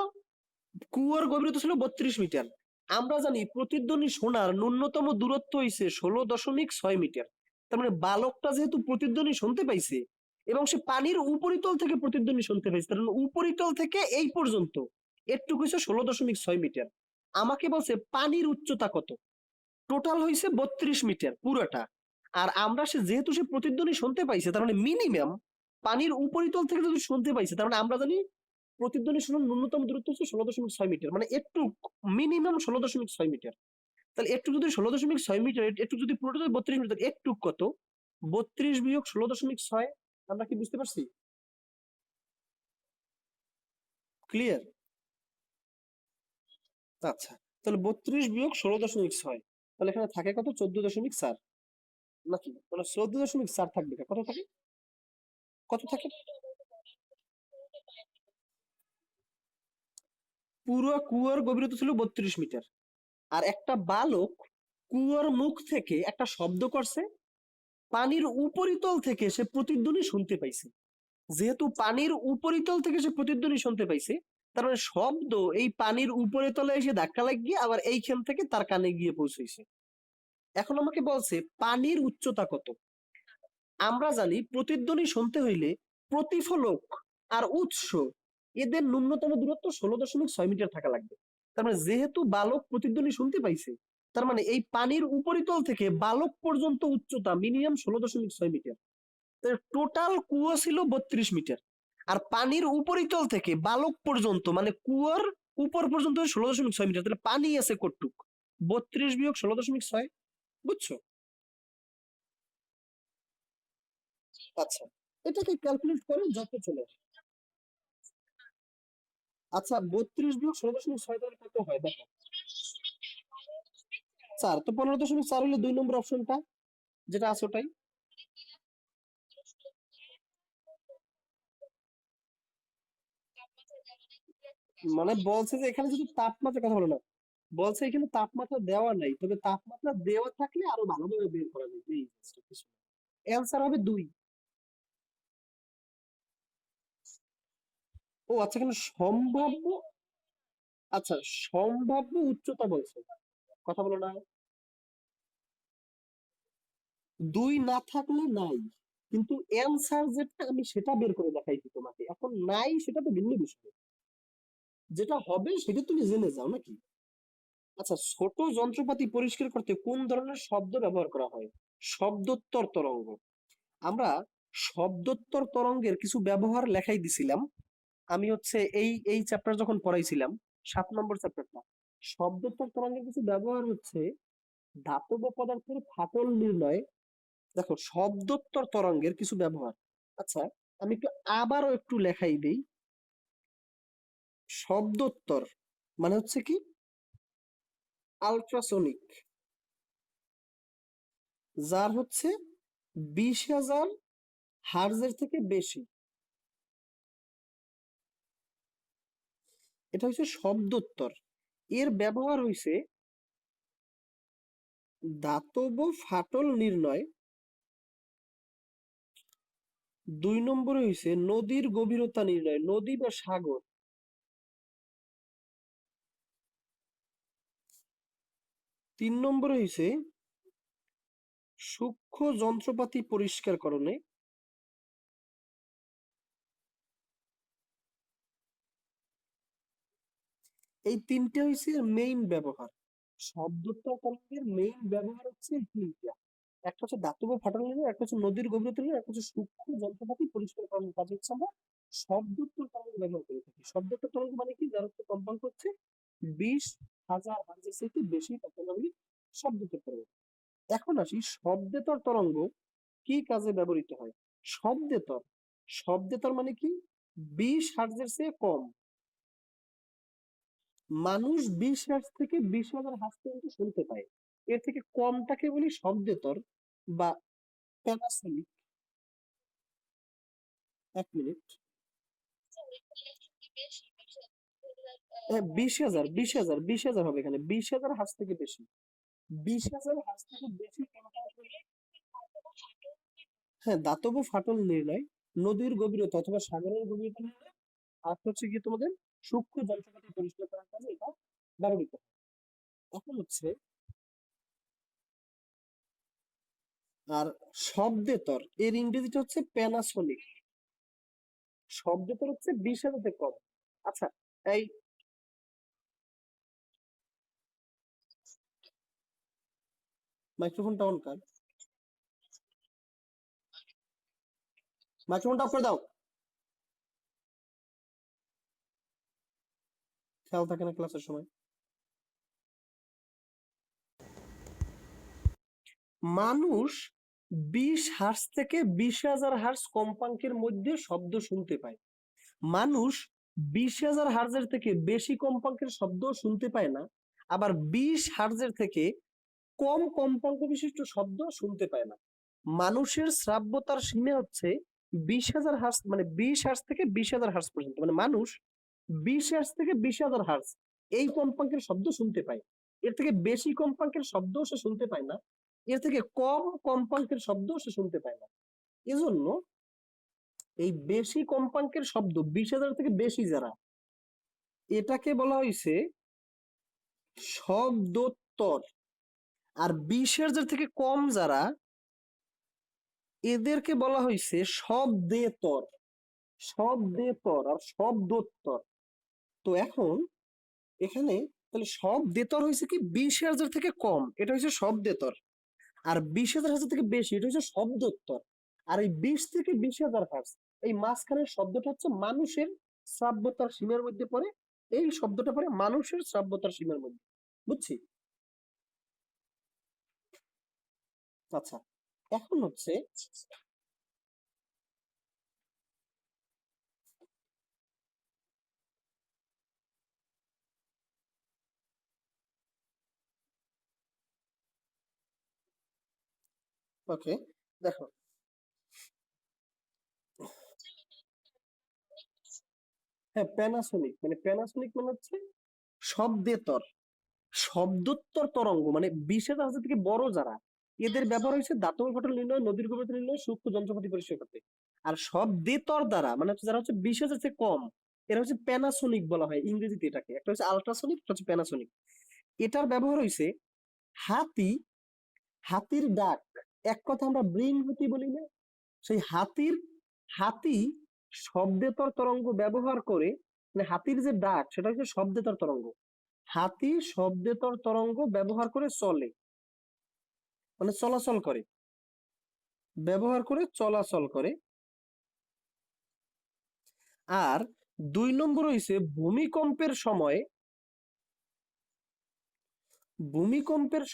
Speaker 1: কুয়োর গভীরতা ছিল 32 মিটার। আমরা জানি প্রতিধ্বনি শোনার ন্যূনতম দূরত্ব হইছে 16.6 মিটার। তার মানে বালকটা যেহেতু প্রতিধ্বনি শুনতে পাইছে এবং সে পানির উপরিতল থেকে প্রতিধ্বনি শুনতে পাইছে, তার মানে উপরিতল থেকে এই পর্যন্ত এটুকু হচ্ছে 16.6 মিটার। আমাকে বলছে পানির উচ্চতা কত, টোটাল হইছে 32 মিটার পুরোটা, আর আমরা যেহেতু সে প্রতিধ্বনি শুনতে পাইছে, তার মানে মিনিমাম পানির উপরিতল থেকে যদি শুনতে পাইছে, তার মানে আমরা জানি প্রতিধ্বনি শোনার ন্যূনতম দূরত্ব হচ্ছে 16.6 মিটার, মানে একটু মিনিমাম 16.6 মিটার। তাহলে একটু যদি 16.6 মিটার, একটু যদি পুরোটা 32 মিটার, একটু কত, 32 - 16.6, আমরা কি বুঝতে পারছি? ক্লিয়ার? আচ্ছা, তাহলে 32 - 16.6, তাহলে এখানে থাকে কত, 14.4, নাকি মানে 14.4 থাকবে, কত থাকে, কত থাকে? পুরো কুয়োর গভীরতা ছিল 32 মিটার, আর একটা বালক কুয়োর মুখ থেকে একটা শব্দ করছে, পানির উপরিতল থেকে সে প্রতিধ্বনি শুনতে পাইছে। যেহেতু পানির উপরিতল থেকে সে প্রতিধ্বনি শুনতে পাইছে, তার মানে শব্দ এই পানির উপরিতলে এসে ধাক্কা লাগিয়ে আবার এইখান থেকে তার কানে গিয়ে পৌঁছেছে। এখন আমাকে বলছে পানির উচ্চতা কত। আমরা জানি প্রতিধ্বনি শুনতে হইলে প্রতিফলক আর উৎস এদের ন্যূনতম দূরত্ব 16.6 মিটার থাকা লাগবে। তার মানে যেহেতু বালক প্রতিধ্বনি শুনতে পাইছে, তার মানে এই পানির উপরিতল থেকে বালক পর্যন্ত উচ্চতা মিনিমাম 16.6 মিটার। টোটাল কুয়ো ছিল 32 মিটার, আর পানির উপরিতল থেকে বালক পর্যন্ত মানে কুয়োর উপর পর্যন্ত 16.6 মিটার, তাহলে পানি আছে কতটুক, 32 - 16.6, বুঝছো? আচ্ছা, এটাকে ক্যালকুলেট করে যত চলে আসে। আচ্ছা 32 - 16.6 তাহলে কত হয় দেখো? 4, তো 15.4 হলে 2 নম্বর অপশনটা যেটা আছে ওটাই। মানে বলছে যে এখানে শুধু তাপমাত্রার কথা বলে না, বলছে এখানে তাপমাত্রা দেওয়া নাই, তবে তাপমাত্রা দেওয়া থাকলে আরো ভালোভাবে বের করা যায় এই জিনিসটা কিছু। অ্যান্সার হবে 2। ও আচ্ছা, এখানে সম্ভাব্য, আচ্ছা সম্ভাব্য উচ্চতা বলছে, কথা বলো না। 2 না থাকলে নাই, কিন্তু অ্যান্সার যেটা আমি সেটা বের করে দেখাইছি তোমাকে, এখন নাই সেটা তো ভিন্ন বিষয়, যেটা হবে সেটা তুমি জেনে যাও নাকি। আচ্ছা, ছোট যন্ত্রপাতি পরিষ্কার করতে কোন ধরনের শব্দ ব্যবহার করা হয়? শব্দোত্তর তরঙ্গ। আমরা শব্দোত্তর তরঙ্গের কিছু ব্যবহার লেখাই দিছিলাম। আমি হচ্ছে এই চ্যাপ্টার যখন পড়াইছিলাম, 7 নম্বর চ্যাপ্টারটা, শব্দোত্তর তরঙ্গের কিছু ব্যবহার হচ্ছে ধাতব পদার্থের ফাটল নির্ণয়। দেখো শব্দোত্তর তরঙ্গের কিছু ব্যবহার। আচ্ছা, আমি একটু আবারও একটু লেখাই দেই। শব্দোত্তর মানে হচ্ছে কি আল্ট্রাসোনিক, যার হচ্ছে 20,000 হার্জের থেকে বেশি, এটা হচ্ছে শব্দোত্তর। এর ব্যবহার হইছে ধাতব ফাটল নির্ণয়। 2 নম্বরে হইছে নদীর গভীরতা নির্ণয়, নদী বা সাগর। 3 নম্বরে হইছে সূক্ষ্ম যন্ত্রপাতি পরিষ্কার করণে। এই 3টে হইছে মেইন ব্যবহার। শব্দোত্তর তরঙ্গের মেইন ব্যবহার হচ্ছে এই 3টা। একটা হচ্ছে ধাতব ফাটল নির্ণয়, একটা হচ্ছে নদীর গভীরতা নির্ণয়, একটা হচ্ছে সূক্ষ্ম যন্ত্রপাতি পরিষ্কার করানোর কাজে হচ্ছে আমরা শব্দোত্তর তরঙ্গ ব্যবহার করে থাকি। শব্দোত্তর তরঙ্গ মানে কি, যার হচ্ছে কম্পাঙ্ক হচ্ছে 20,000 হার্জের থেকে বেশি, তাকে আমরা বলি শব্দোত্তর তরঙ্গ। এখন আসি শব্দেতর তরঙ্গ কি কাজে ব্যবহৃত হয়। শব্দেতর, শব্দেতর মানে কি 20 হার্জের চেয়ে কম। মানুষ 20 হার্জ থেকে 20,000 হার্জ পর্যন্ত শুনতে পায়, এর থেকে কমটাকে বলি শব্দেতর বা প্যানাসোনিক। 1 মিনিট। 20,000 হবে এখানে, 20,000 হার্জ থেকে বেশি। 20,000 হার্জ থেকে বেশি কোনটা হলে, হ্যাঁ দাতব ফাটল নির্ণয়, নদীর গভীরতা অথবা সাগরের গভীরতা নির্ণয়, আর হচ্ছে কি তোমাদের সূক্ষ্ম যন্ত্রপাতি পরিষ্কার করার কাজে এটা ব্যবহৃত হয়। এখন হচ্ছে আর শব্দেতর এর ইংরেজিটা হচ্ছে প্যানাসোনিক। শব্দেতর হচ্ছে 20,000 থেকে কম। আচ্ছা, এই মাইক্রোফোনটা অন কর, মাইক্রোফোনটা অফ করে দাও, খেয়াল থাকে না ক্লাসের সময়। মানুষ 20 হার্জ থেকে 20,000 হার্জ কম্পাঙ্কের মধ্যে শব্দ শুনতে পায়। মানুষ 20,000 হার্জের থেকে বেশি কম্পাঙ্কের শব্দ শুনতে পায় না, আবার 20 হার্জের থেকে কম কম্পাঙ্ক বিশিষ্ট শব্দ শুনতে পায় না। মানুষের শ্রাব্যতার সীমা হচ্ছে 20,000 হার্জ, মানে 20 হার্জ থেকে 20,000 হার্জ পর্যন্ত, মানে মানুষ 20 হার্জ থেকে 20,000 হার্জ এই কম্পাঙ্কের শব্দ শুনতে পায়। এর থেকে বেশি কম্পাঙ্কের শব্দ সে শুনতে পায় না, এর থেকে কম কম্পাঙ্কের শব্দ সে শুনতে পায় না। এজন্য এই বেশি কম্পাঙ্কের শব্দ 20,000 থেকে বেশি যারা, এটাকে বলা হয়েছে শব্দোত্তর। আর 20,000 থেকে কম যারা, এদেরকে বলা হয়েছে শব্দেতর। শব্দেতর আর শব্দোত্তর। তো এখন এখানে তাহলে শব্দেতর হয়েছে কি 20,000 থেকে কম, এটা হচ্ছে শব্দেতর। আর 20,000 থেকে বেশি, এটা হচ্ছে শব্দোত্তর। আর এই 20 থেকে 20,000 হার্জ, এই মাঝখানের শব্দটা হচ্ছে মানুষের শ্রাব্যতার সীমার মধ্যে পড়ে। এই শব্দটা পড়ে মানুষের শ্রাব্যতার সীমার মধ্যে, বুঝছি। আচ্ছা, এখন হচ্ছে ওকে, দেখো হ্যাঁ প্যানাসোনিক মানে হচ্ছে শব্দেতর শব্দোত্তর তরঙ্গ, মানে বিশেষ রাশি থেকে বড় যারা, এদের ব্যবহার হয়েছে দাতব্য ফাটল নির্ণয়, নদীর গভীরতা নির্ণয়, সূক্ষ্ম যন্ত্রপাতি পরিষ্কার করতে। আর শব্দেতর দ্বারা মানে হচ্ছে যারা হচ্ছে বিশেষ আছে কম, এরা হচ্ছে প্যানাসোনিক বলা হয় ইংরেজিতে এটাকে। একটা হচ্ছে আল্ট্রাসোনিক, একটা হচ্ছে প্যানাসোনিক। এটার ব্যবহার হয়েছে হাতি, হাতির ডাক, এক কথা আমরা বৃংহতি বলি না, সেই হাতি শব্দেতর তরঙ্গ ব্যবহার করে, মানে হাতির যে ডাক সেটা হচ্ছে শব্দেতর তরঙ্গ। হাতি শব্দেতর তরঙ্গ ব্যবহার করে চলে, মানে চলাচল করে, ব্যবহার করে চলাচল করে। আর 2 নম্বর হইছে ভূমিকম্পের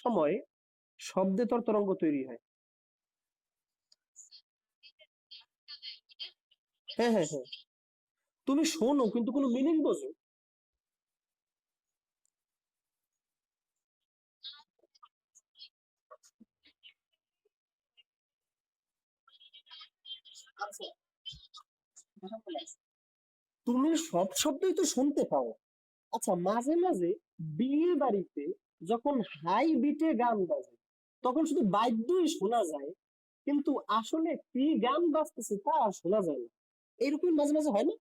Speaker 1: সময় শব্দেতর তরঙ্গ তৈরি হয়। হ্যাঁ হ্যাঁ হ্যাঁ, তুমি শোনো কিন্তু কোনো মিনিং বোঝো। আচ্ছা, তুমি সব শব্দই তো শুনতে পাও। আচ্ছা, মাঝে মাঝে বিয়ে বাড়িতে যখন হাই বিটে গান বাজে, তখন শুধু বাদ্যই শোনা যায়, কিন্তু আসলে কি গান বাজতেছে তা আর শোনা যায় না। এইরকম মাঝে মাঝে হয় না?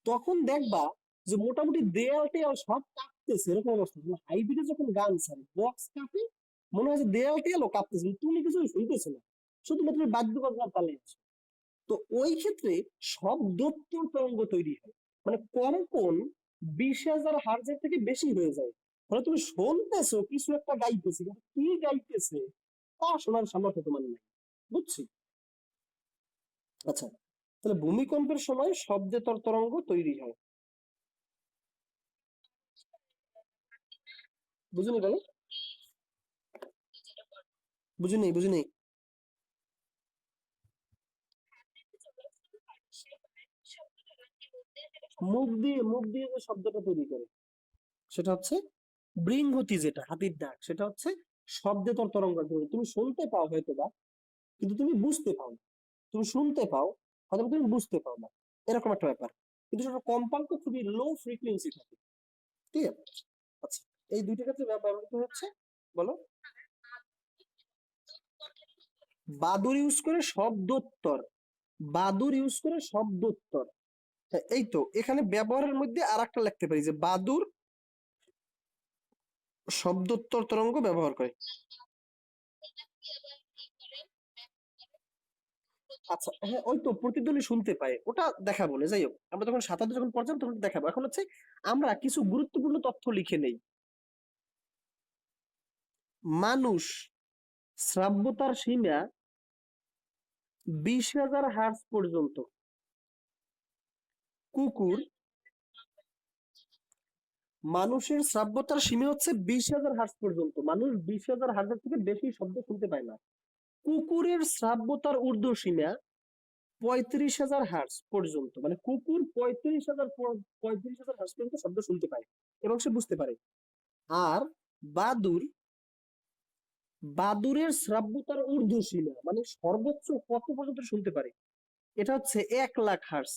Speaker 1: তখন দেখবা যে মোটামুটি দেয়াল টেয়াল সব কাঁপতেছে, এরকম অবস্থা। হাই বিটে যখন গান ছাড়ে, বক্স কাঁপে, মনে হয় যে দেয়াল টেয়ালও কাঁপতেছে, কিন্তু তুমি কিছু শুনতেছো না, শুধুমাত্র বাদ্য বাজনার তালে আছো। তো ওই ক্ষেত্রে শব্দোত্তর তরঙ্গ তৈরি হয়, মানে কম্পন 20,000 হার্জের থেকে বেশি হয়ে যায়। ফলে তুমি শুনতেছো কিছু একটা গাইতেছে, কিন্তু কি গাইতেছে তা শোনার সামর্থ্য তোমার নেই। বুঝছি? আচ্ছা, তাহলে ভূমিকম্পের সময় শব্দেতর তরঙ্গ তৈরি হয়। বুঝুনি বলো, বুঝিনি। মুখ দিয়ে যে শব্দটা তৈরি করে সেটা হচ্ছে বৃংহতি, যেটা হাতির ডাক, সেটা হচ্ছে শব্দেতর তরঙ্গ। তুমি শুনতে পাও হয়তো বা, কিন্তু তুমি বুঝতে পাও না। তুমি শুনতে পাও, হয়তো তুমি বুঝতে পাও না, এরকম একটা ব্যাপার। কিন্তু সেটা কম্পাঙ্ক খুবই লো ফ্রিকোয়েন্সি থাকে। ঠিক আছে? আচ্ছা, এই দুইটা ক্ষেত্রে ব্যবহৃত হচ্ছে, বলো। বাদুর ইউজ করে শব্দোত্তর, বাদুর ইউজ করে শব্দোত্তর। হ্যাঁ, এই তো এখানে ব্যবহারের মধ্যে আর একটা লিখতে পারি যে বাদুর শব্দোত্তর তরঙ্গ ব্যবহার করে। আচ্ছা হ্যাঁ, ওই তো প্রতিধ্বনি শুনতে পায়, ওটা দেখাবো না, যাই হোক আমরা তখন 7 যখন পড়ছিলাম তখন দেখাবো। এখন হচ্ছে আমরা কিছু গুরুত্বপূর্ণ তথ্য লিখে নেই। মানুষ শ্রাব্যতার সীমা 20,000 হার্জ পর্যন্ত। কুকুর, মানুষের শ্রাব্যতার সীমা হচ্ছে 20,000 হার্জ পর্যন্ত, মানুষ 20,000 হার্জের থেকে বেশি শব্দ শুনতে পায় না। কুকুরের শ্রাব্যতার ঊর্ধ্ব সীমা 35,000 হার্জ পর্যন্ত, মানে কুকুর 35,000 পর্যন্ত শব্দ শুনতে পায় এবং সে বুঝতে পারে। আর বাদুর, বাদুরের শ্রাব্যতার ঊর্ধ্ব সীমা মানে সর্বোচ্চ কত পর্যন্ত শুনতে পারে, এটা হচ্ছে 1,00,000 হার্জ।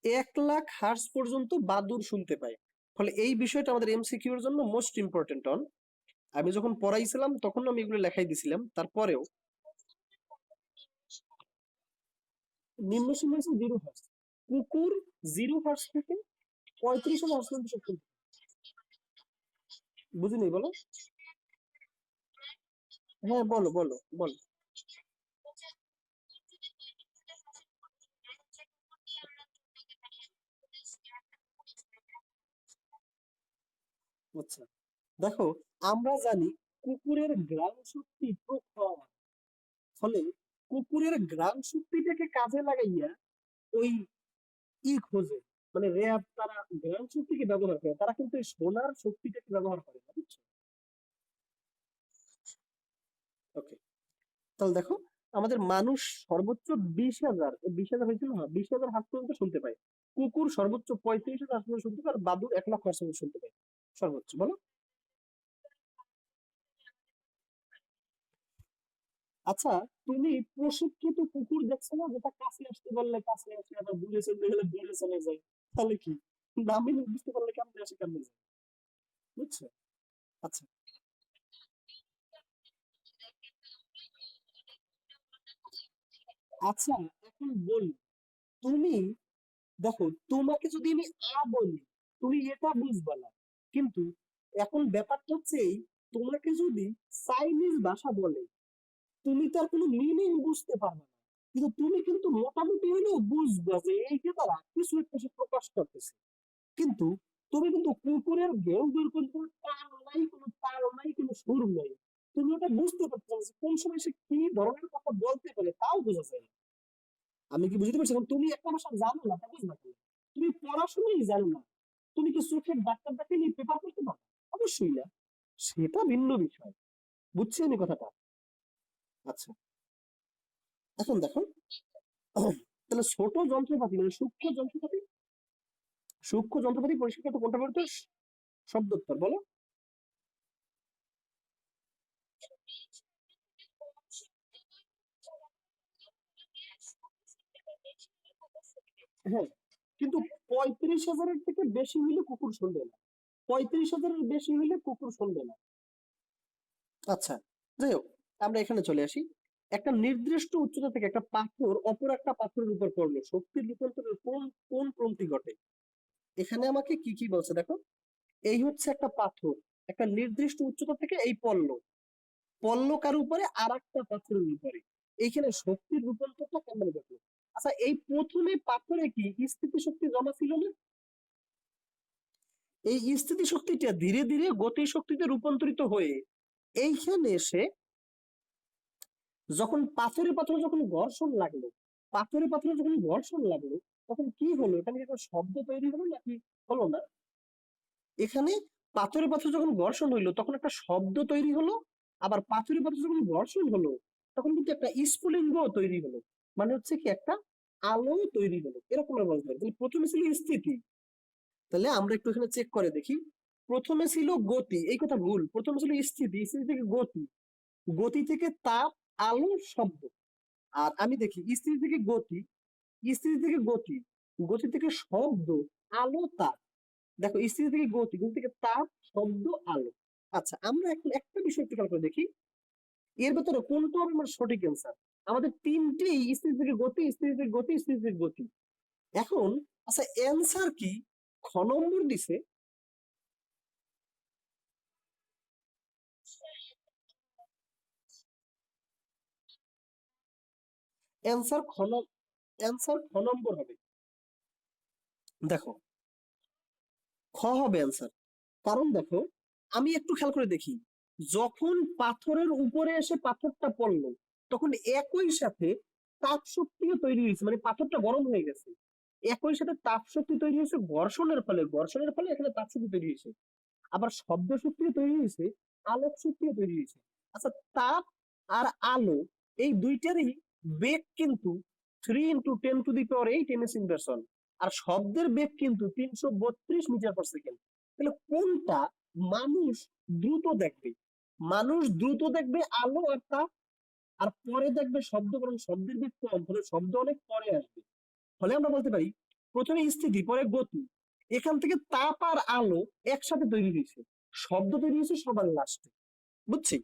Speaker 1: 1,00,000 হার্জ পর্যন্ত বাদুর শুনতে পায়। ফলে এই বিষয়টা আমাদের এমসিকিউ এর জন্য মোস্ট ইম্পর্টেন্ট অন। আমি যখন পড়াইছিলাম তখন আমি এগুলো লেখাই দিছিলাম, তারপরেও নিম্ন সীমা হচ্ছে 0 হার্জ। কুকুর 0 হার্জ থেকে 35,000 হার্জ পর্যন্ত সব শুনতে পায়। বুঝিনি, বলো। হ্যাঁ বলো বলো বলো। আচ্ছা, দেখো, আমরা জানি কুকুরের ঘ্রাণ শক্তি প্রখর। ফলে কুকুরের ঘ্রাণ শক্তিটাকে কাজে লাগাইয়া ওই খোঁজে, মানে র্যাব তারা ঘ্রাণ শক্তিকে ব্যবহার করে, তারা কিন্তু এই সোনার শক্তিটাকে ব্যবহার করে না, বুঝছো? ওকে, তাহলে দেখো, আমাদের মানুষ সর্বোচ্চ 20,000 হয়েছিল, হ্যাঁ 20,000 হাত পর্যন্ত শুনতে পায়। কুকুর সর্বোচ্চ 35,000 হাত পর্যন্ত শুনতে পায়, আর বাদুর 1,00,000 হাত পর্যন্ত শুনতে পায় সর্বোচ্চ, বলো। আচ্ছা, তুমি প্রশিক্ষিত কুকুর দেখছো না, যেটা কাছে আসতে বললে কাছে আসে, আবার দূরে চলে গেলে দূরে চলে যায়? তাহলে কি নামই বুঝতে পারলে কেমনে আসে কেমনে যায়? বুঝছো? আচ্ছা, আচ্ছা, এখন বলি, তুমি দেখো, তোমাকে যদি আমি বলি, তুমি এটা বুঝবা না। কিন্তু এখন ব্যাপারটা হচ্ছে এই, তোমাকে যদি চাইনিজ ভাষা বলে, তুমি তার কোনো মিনিং বুঝতে পারবে না। কিন্তু তুমি কিন্তু মোটামুটি হলেও বুঝবে যে এই যে তারা কিছু একটা সে প্রকাশ করতেছে। কিন্তু তুমি কিন্তু কুকুরের ঘেউ ঘেউ করে কোনো টান নাই, কোনো তাল নাই, কোনো সুর নাই। তুমি ওটা বুঝতে পারছো না যে কোন সময় সে কি ধরনের কথা বলতে পারে, তাও বোঝা যায় না। আমি কি বুঝতে পারছি? এখন তুমি একটা ভাষা জানো না, তা বুঝবা কেন? তুমি পড়াশোনাই জানো না, তুমি কি চোখের ডাক্তার দেখাইলে পেপার পড়তে পারো? অবশ্যই না। সেটা ভিন্ন বিষয়। বুঝছি আমি কথাটা। আচ্ছা, এখন দেখো, তাহলে ছোট যন্ত্রপাতি মানে সূক্ষ্ম যন্ত্রপাতি, সূক্ষ্ম যন্ত্রপাতি পরিষ্কার করতে কোনটা বলতো? শব্দোত্তর বলো। হ্যাঁ, কিন্তু 35,000-এর থেকে বেশি হইলে কুকুর শুনবে না। 35,000-এর বেশি হইলে কুকুর শুনবে না। আচ্ছা, যাই হোক, আমরা এখানে চলে আসি। একটা নির্দিষ্ট উচ্চতা থেকে একটা পাথর অপর একটা পাথরের উপর পড়লো, শক্তির রূপান্তরের কোন কোন ক্রমটি ঘটে? এখানে আমাকে কি কি বলছে দেখো। এই হচ্ছে একটা পাথর, একটা নির্দিষ্ট উচ্চতা থেকে এই পড়লো, পড়লো কার উপরে? আর একটা পাথরের উপরে। এইখানে শক্তির রূপান্তরটা কেমন ঘটলো? আচ্ছা, এই প্রথমে পাথরে কি স্থিতি শক্তি জমা ছিল না? এই স্থিতি শক্তিটা ধীরে ধীরে গতি শক্তিতে রূপান্তরিত হয়ে এইখানে এসে যখন পাথরে পাথরে যখন ঘর্ষণ লাগলো, পাথরে পাথরে যখন ঘর্ষণ লাগলো, তখন কি হলো? এখানে কি একটা শব্দ তৈরি হলো নাকি হলো না? এখানে পাথরে পাথরে যখন ঘর্ষণ হইলো তখন একটা শব্দ তৈরি হলো। আবার পাথরে পাথরে যখন ঘর্ষণ হলো তখন কিন্তু একটা স্ফুলিঙ্গ তৈরি হলো। মানে হচ্ছে কি, একটা আলো তৈরি হলো, এরকম আমরা বলতে পারি। তাহলে প্রথমে ছিল স্থিতি, তাহলে আমরা একটু এখানে চেক করে দেখি। প্রথমে ছিল গতি, এই কথা ভুল। প্রথমে ছিল স্থিতি, স্থিতি থেকে গতি, গতি থেকে তাপ, আলো, শব্দ। আর আমি দেখি স্থিতি থেকে গতি, স্থিতি থেকে গতি, গতি থেকে শব্দ, আলো, তাপ। দেখো, স্থিতি থেকে গতি, গতি থেকে তাপ, শব্দ, আলো। আচ্ছা, আমরা এখন একটা বিষয় একটু খেয়াল করে দেখি, এর ভেতরে কোনটা হবে আমার সঠিক অ্যান্সার। আমাদের তিনটেই স্থিতি থেকে গতি, স্থিতি থেকে গতি, স্থিতি থেকে গতি। এখন আচ্ছা, অ্যান্সার কি? খ নম্বর দিছে। অ্যান্সার খ, অ্যান্সার খ নম্বর হবে। দেখো, খ হবে অ্যান্সার। কারণ দেখো, আমি একটু খেয়াল করে দেখি, যখন পাথরের উপরে এসে পাথরটা পড়লো তখন একই সাথে তাপ শক্তিও তৈরি হয়েছে, মানে পাথরটা গরম হয়ে গেছে। একই সাথে তাপ শক্তি তৈরি হয়েছে ঘর্ষণের ফলে, ঘর্ষণের ফলে এখানে তাপ শক্তি তৈরি হয়েছে। আবার শব্দ শক্তিও তৈরি হয়েছে, আলোক শক্তিও তৈরি হয়েছে। আচ্ছা, তাপ আর আলো এই দুইটারই বেগ কিন্তু 3 × 10⁻⁸ আর শব্দের বেগ কিন্তু 332 মিটার পার সেকেন্ড। তাহলে কোনটা মানুষ দ্রুত দেখবে? মানুষ দ্রুত দেখবে আলো আর তাপ, আর পরে দেখবে শব্দ, কারণ শব্দের বেগ কম, ফলে শব্দ অনেক পরে আসবে। ফলে আমরা বলতে পারি প্রথমে স্থিতি, পরে গতি, এখান থেকে তাপ আর আলো একসাথে তৈরি হয়েছে, শব্দ তৈরি হয়েছে সবার লাস্টে। বুঝছি?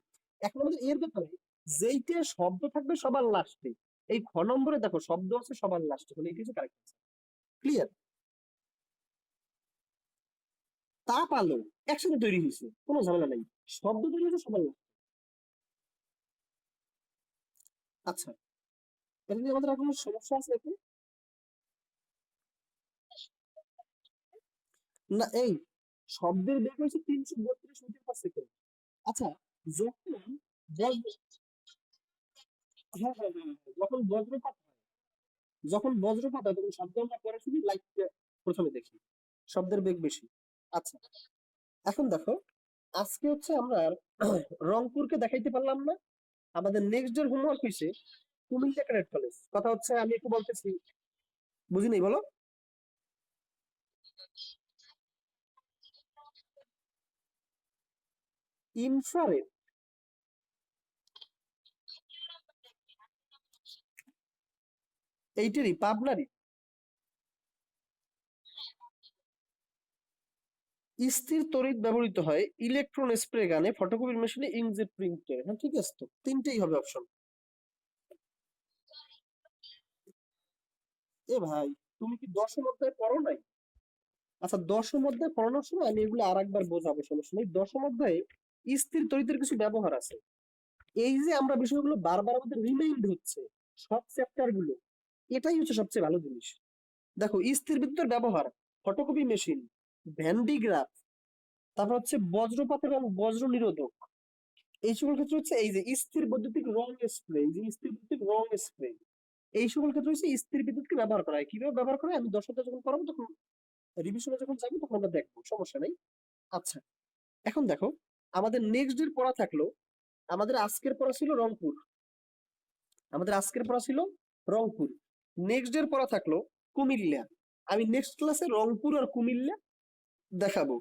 Speaker 1: এখন আমাদের এর ব্যাপারে, যেইটা শব্দ থাকবে সবার লাস্টে, এই খ নম্বরে দেখো শব্দ আছে সবার লাস্টে, মানে এটা হচ্ছে কারেক্ট। ক্লিয়ার? তাপ আলো একসাথে তৈরি হয়েছে, কোনো ঝামেলা নাই। শব্দ তৈরি হয়েছে সবার লাস্টে। আচ্ছা, এটা নিয়ে আমাদের আর কোনো সমস্যা আছে এতে? না, এই শব্দের বেগ হয়েছে 332 মিটার পার সেকেন্ড। আচ্ছা, যখন বজ্র, হ্যাঁ হ্যাঁ হ্যাঁ হ্যাঁ, যখন বজ্রপাত হয়, যখন বজ্রপাত হয় তখন শব্দ আমরা পরে শুনি, লাইট প্রথমে দেখি, শব্দের বেগ বেশি। আচ্ছা, এখন দেখো, আজকে হচ্ছে আমরা রংপুরকে দেখাইতে পারলাম না। আমাদের নেক্সট ডে হোমওয়ার্ক হয়েছে কুমিল্লা ক্যাডেট কলেজ। কথা হচ্ছে, আমি একটু বলতেছি, বুঝি নাই বলো। ইনফ্রারেড? এইটারই পাবনারই স্থির তড়িৎ ব্যবহৃত হয় ইলেকট্রন স্প্রে গানে, ফটোকপির মেশিনে, ইঙ্কজেট প্রিন্টার। হ্যাঁ ঠিক আছে, তো তিনটেই হবে অপশন। এ ভাই, তুমি কি দশম অধ্যায় পড়ো নাই? আচ্ছা, দশম অধ্যায় পড়ানোর সময় আমি এগুলো আর একবার বোঝাবো, সমস্যা নেই। দশম অধ্যায়ে স্থির তড়িতের কিছু ব্যবহার আছে। এই যে আমরা বিষয়গুলো বারবার আমাদের রিমাইন্ড হচ্ছে সব চ্যাপ্টার গুলো, এটাই হচ্ছে সবচেয়ে ভালো জিনিস। দেখো, স্থির বিদ্যুতের ব্যবহার, ফটোকপি মেশিন, ভ্যান্ডিগ্রাফ, তারপর হচ্ছে বজ্রপাত এবং বজ্র নিরোধক। এই সকল ক্ষেত্রে হচ্ছে এই যে স্থির বৈদ্যুতিক রং স্প্রে, এই যে স্থির বৈদ্যুতিক রং স্প্রে, এই সকল ক্ষেত্রে হচ্ছে স্থির বিদ্যুৎকে ব্যবহার করা হয়। কিভাবে ব্যবহার করা হয় আমি দশটা যখন পড়াবো, তখন রিভিশনে যখন যাবো তখন আমরা দেখবো, সমস্যা নেই। আচ্ছা, এখন দেখো, আমাদের নেক্সট ডে পড়া থাকলো, আমাদের আজকের পড়া ছিল রংপুর, আমাদের আজকের পড়া ছিল রংপুর। নেক্সট ডে পড়া থাকলো কুমিল্লা। আমি নেক্সট ক্লাসে রংপুর আর কুমিল্লা দেখাবো।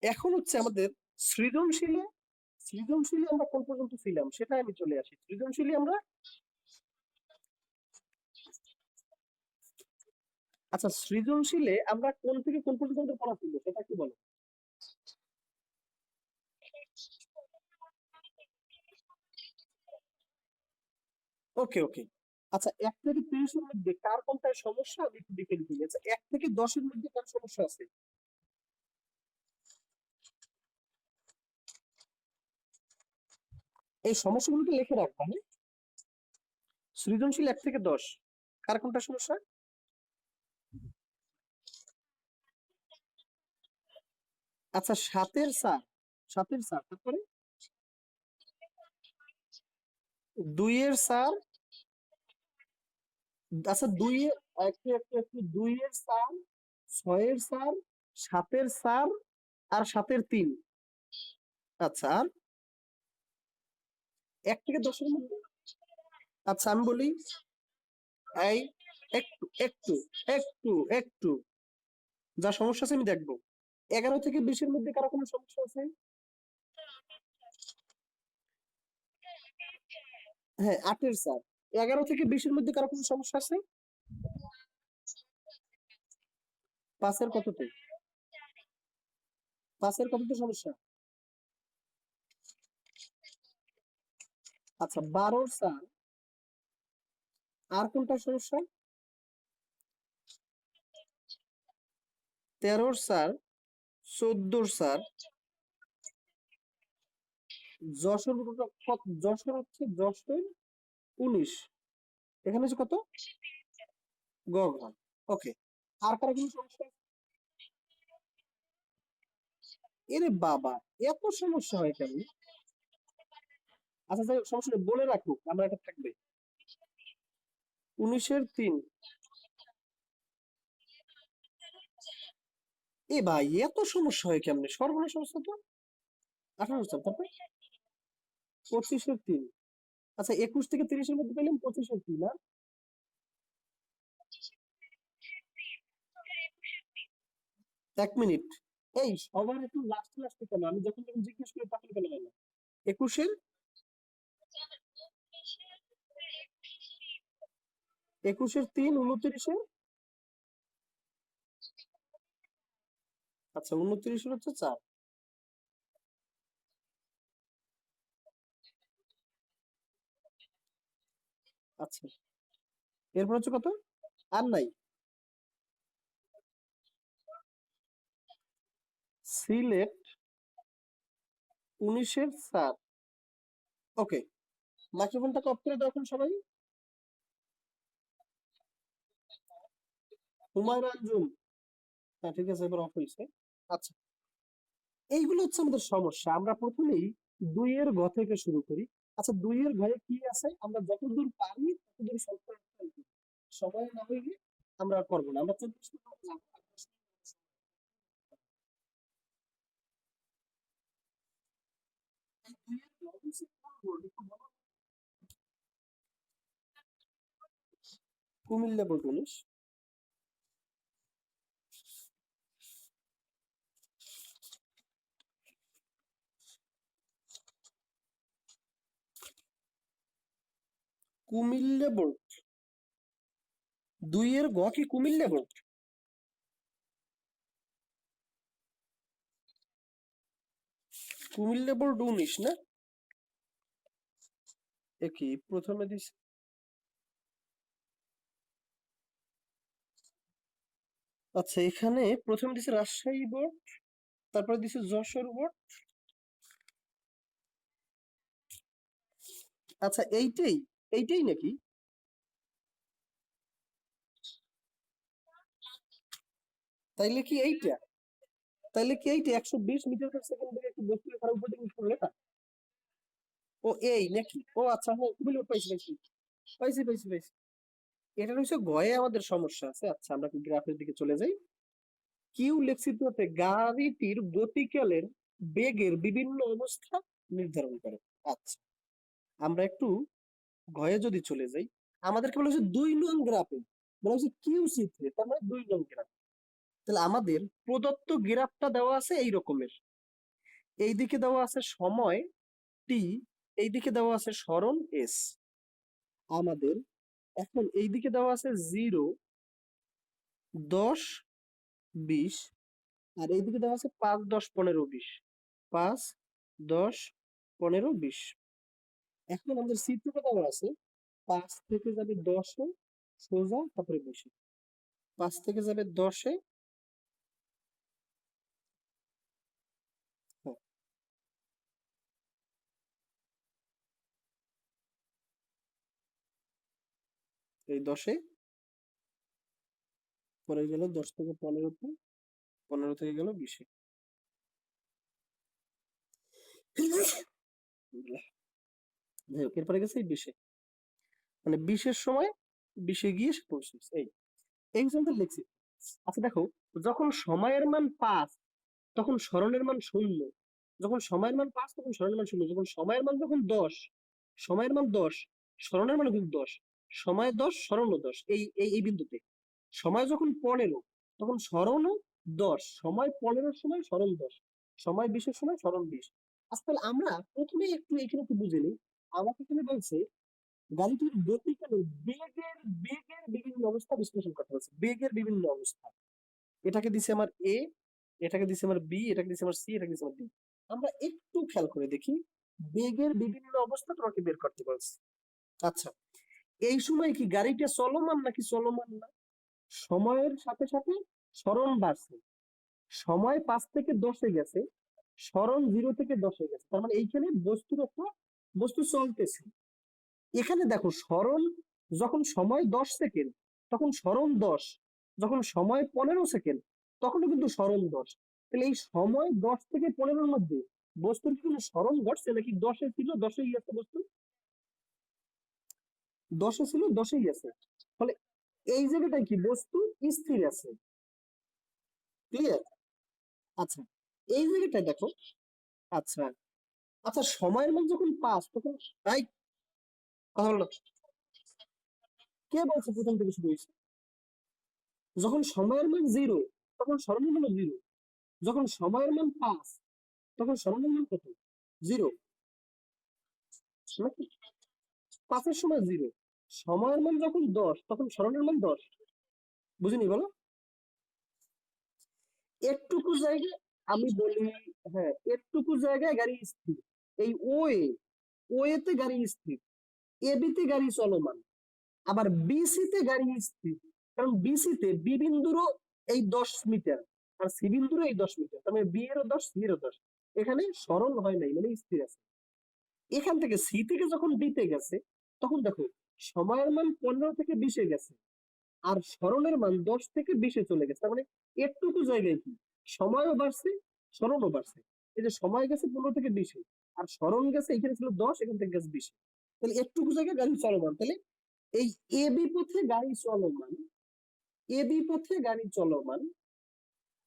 Speaker 1: এখন হচ্ছে আমাদের সৃজনশীলে, সৃজনশীলে আমরা কোন পর্যন্ত ছিলাম সেটা আমি চলে আসি। সৃজনশীলে আমরা, আচ্ছা সৃজনশীলে আমরা কোন থেকে কোন পর্যন্ত আমাদের পড়া ছিল সেটা একটু বলো। ওকে ওকে। আচ্ছা, 1 থেকে 30-এর মধ্যে কার কোনটায় সমস্যা আমি একটু দেখে লিখি। আচ্ছা, 1 থেকে 10-এর মধ্যে কার সমস্যা আছে? এই সমস্যাগুলোকে লিখে রাখবা, হ্যাঁ? সৃজনশীল 1 থেকে 10, কার কোনটা সমস্যা? আচ্ছা, সাতের স্যার তারপরে 2-এর স্যার। আচ্ছা, একটু 2-এর স্যার, 6-এর স্যার, 7-এর স্যার, আর 7-এর 3। আচ্ছা, আর 1 থেকে 10-এর মধ্যে, আচ্ছা আমি বলি, এই একটু একটু একটু একটু যা সমস্যা আছে আমি দেখবো। 11 থেকে 20-এর মধ্যে কারো কোনো সমস্যা আছে? হ্যাঁ, 8-এর স্যার। 11 থেকে 20-এর মধ্যে কারো কোনো সমস্যা আছে? 5-এর কততে? 5-এর কততে সমস্যা? আচ্ছা, 12-এর স্যার, আর কোনটা সমস্যা? 13-এর স্যার, 14-এর স্যার, যশোর হচ্ছে 19। এখানে হচ্ছে কত? গ ঘ। ওকে। আর কারো কোনো সমস্যা? এরে বাবা, এত সমস্যা হয় কেন? আচ্ছা যাই হোক, সমস্যা নেই, বলে রাখুক, আমার এটা থাকবে। 19-এর 3। এ ভাই, এত সমস্যা হয় কেমনে? সর্বনাশ অবস্থা তো। 18-এর স্যার, তারপর 25-এর 3। আচ্ছা, 21 থেকে 30-এর মধ্যে পেলাম 25-এর 3 না? 1 মিনিট, এই সবার একটু লাস্ট লাস্টে কেন? আমি যখন যখন জিজ্ঞেস করি তখন কেন হয় না? 21-এর, 21-এর 3, 29-এর, আচ্ছা 29-এর হচ্ছে 4। আচ্ছা, এরপর হচ্ছে কত? আর নাই? সিলেট, 19-এর 4। ওকে, মাইক্রোফোনটাকে অফ করে দাও এখন সবাই। হুমায়ুন আঞ্জুম, হ্যাঁ ঠিক আছে, এবার অফ হয়েছে। আচ্ছা, এইগুলো হচ্ছে আমাদের সমস্যা। আমরা প্রথমেই 2-এর ঘ থেকে শুরু করি। আচ্ছা, 2-এর ঘয়ে কি আছে আমরা যতদূর পারি ততদূর সলভ করার try করি। সময় না হইলে আমরা আর করবো না, আমরা 14 মিনিট যাবো, আর 10 মিনিট এই 2-এর ঘ হচ্ছে কোন বোর্ড একটু বলো? কুমিল্লা বোর্ড 19। কুমিল্লা বোর্ড 2 এর গ কি কুমিল্লা বোর্ড? কুমিল্লা বোর্ড 19 না? কি প্রথমে দিছে? আচ্ছা, এখানে প্রথমে দিছে রাজশাহী বোর্ড, তারপরে দিছে যশোর বোর্ড। আচ্ছা, এইটাই এইটাই নাকি? তাইলে কি এইটা? তাইলে কি এইটা 120 মিটার পার সেকেন্ড বেগে একটি বস্তু লেখার উপর দিয়ে উত্তর লেখা? ও এই নাকি? ও আচ্ছা, হ্যাঁ কুমিল্লা পাইছি পাইছি পাইছি পাইছি পাইছি। এটা হচ্ছে গয়ে আমাদের সমস্যা আছে। আচ্ছা, আমরা কি গ্রাফের দিকে চলে যাই। কিউ লেখচিত্রতে গাড়িটির গতিকালের বেগের বিভিন্ন অবস্থা নির্ধারণ করে। আচ্ছা, আমরা একটু ঘয়ে যদি চলে যাই, আমাদেরকে বলা হচ্ছে 2 নং গ্রাফে, বলা হচ্ছে কিউ চিত্রে, তার মানে 2 নং গ্রাফ। তাহলে আমাদের প্রদত্ত গ্রাফটা দেওয়া আছে এই রকমের। এইদিকে দেওয়া আছে সময় টি, এইদিকে দেওয়া আছে সরণ এস। আমাদের এখন এইদিকে দেওয়া আছে 0, 10, 20, আর এইদিকে দেওয়া আছে 5, 10, 15, 20। 5, 10, 15, 20। এখন আমাদের চিত্রটা দেওয়া আছে 5 থেকে যাবে 10-এ সোজা, তারপরে 20-এ। 5 থেকে যাবে 10-এ, হ্যাঁ, এই 10-এ, পরে গেল 10 থেকে 15-তে, 15 থেকে গেল 20-এ। যাই হোক, এরপরে গেছে এই 20-এ, মানে 20-এর সময় 20-এ গিয়ে সে পৌঁছেছে। এই এই হিসাবে লিখছি। আচ্ছা দেখো, যখন সময়ের মান 5 তখন সরণের মান 0। যখন সময়ের মান 5 তখন সরণের মান 0। যখন সময়ের মান যখন 10, সময়ের মান 10, সরণের মান কিন্তু 10। সময় 10, সরণও 10। এই এই এই বিন্দুতে সময় যখন 15 তখন সরণও 10। সময় 15-এর সময় সরণ 10। সময় 20-এর সময় সরণ 20। আচ্ছা, তাহলে আমরা প্রথমে একটু এখানে একটু বুঝে নিই। আমাকে এখানে বলছে গাড়িটির গতিকালের বেগের বেগের বিভিন্ন অবস্থা বিশ্লেষণ করতে হচ্ছে। বেগের বিভিন্ন অবস্থা, এটাকে দিছে আমার এ, এটাকে দিছে আমার বি, এটাকে দিছে আমার সি, এটাকে দিছে আমার ডি। আমরা একটু খেয়াল করে দেখি, বেগের বিভিন্ন অবস্থা তোমাকে বের করতে বলছে। আচ্ছা, এই সময় কি গাড়িটা চলমান নাকি চলমান না? সময়ের সাথে সাথে সরণ বাড়ছে। সময় 5 থেকে 10-এ গেছে, সরণ 0 থেকে 10-এ গেছে, তার মানে এইখানে বস্তুর একটা বস্তু চলতেছে। এখানে দেখো, সরণ যখন সময় 10 সেকেন্ড তখন সরণ 10, যখন সময় 15 সেকেন্ড তখনও কিন্তু সরণ 10। তাহলে এই সময় 10 থেকে 15-এর মধ্যে বস্তুর কি কোনো সরণ ঘটছে নাকি 10-এ ছিল 10-এই আছে বস্তু? 10-এ ছিল 10-এই আছে। ফলে এই জায়গাটায় কি বস্তু স্থির আছে। ক্লিয়ার? আচ্ছা, এই জায়গাটায় দেখো। আচ্ছা, আচ্ছা, সময়ের মান যখন 5 তখন তাই কথা বলো। কে বলছে প্রথম থেকে শুরু হয়েছে? যখন সময়ের মান 0 তখন সরণের মান 0। যখন সময়ের মান 5 তখন সরণের মান কত? 0 নাকি? 5-এর সময় 0। সময়ের মান যখন 10 তখন সরণের মান 10। বুঝিনি বলো? একটুকু জায়গায় আমি বলি, হ্যাঁ, একটুকু জায়গায় গাড়ি স্থির। এই ওয়ে, ওয়েতে গাড়ি স্থির, এবিতে গাড়ি চলমান, আবার বিসিতে গাড়ি স্থির। কারণ বিসিতে বি বিন্দুরও এই 10 মিটার, আর সি বিন্দুরও এই 10 মিটার, তার মানে বি এরও 10, সি এরও 10। এখানে সরণ হয় নাই, মানে স্থির আছে। এখান থেকে সি থেকে যখন ডিতে গেছে তখন দেখো, সময়ের মান 15 থেকে 20-এ গেছে, আর সরণের মান 10 থেকে 20-এ চলে গেছে। তার মানে একটুকু জায়গায় কি সময়ও বাড়ছে, সরণও বাড়ছে। এই যে সময় গেছে 15 থেকে 20-এ, আর সরণ গেছে, এখানে ছিল 10, এখান থেকে গেছে 20-এ। তাহলে একটুকু জায়গায় গাড়ি চলমান। তাহলে এই এবি পথে গাড়ি চলমান, এবি পথে গাড়ি চলমান,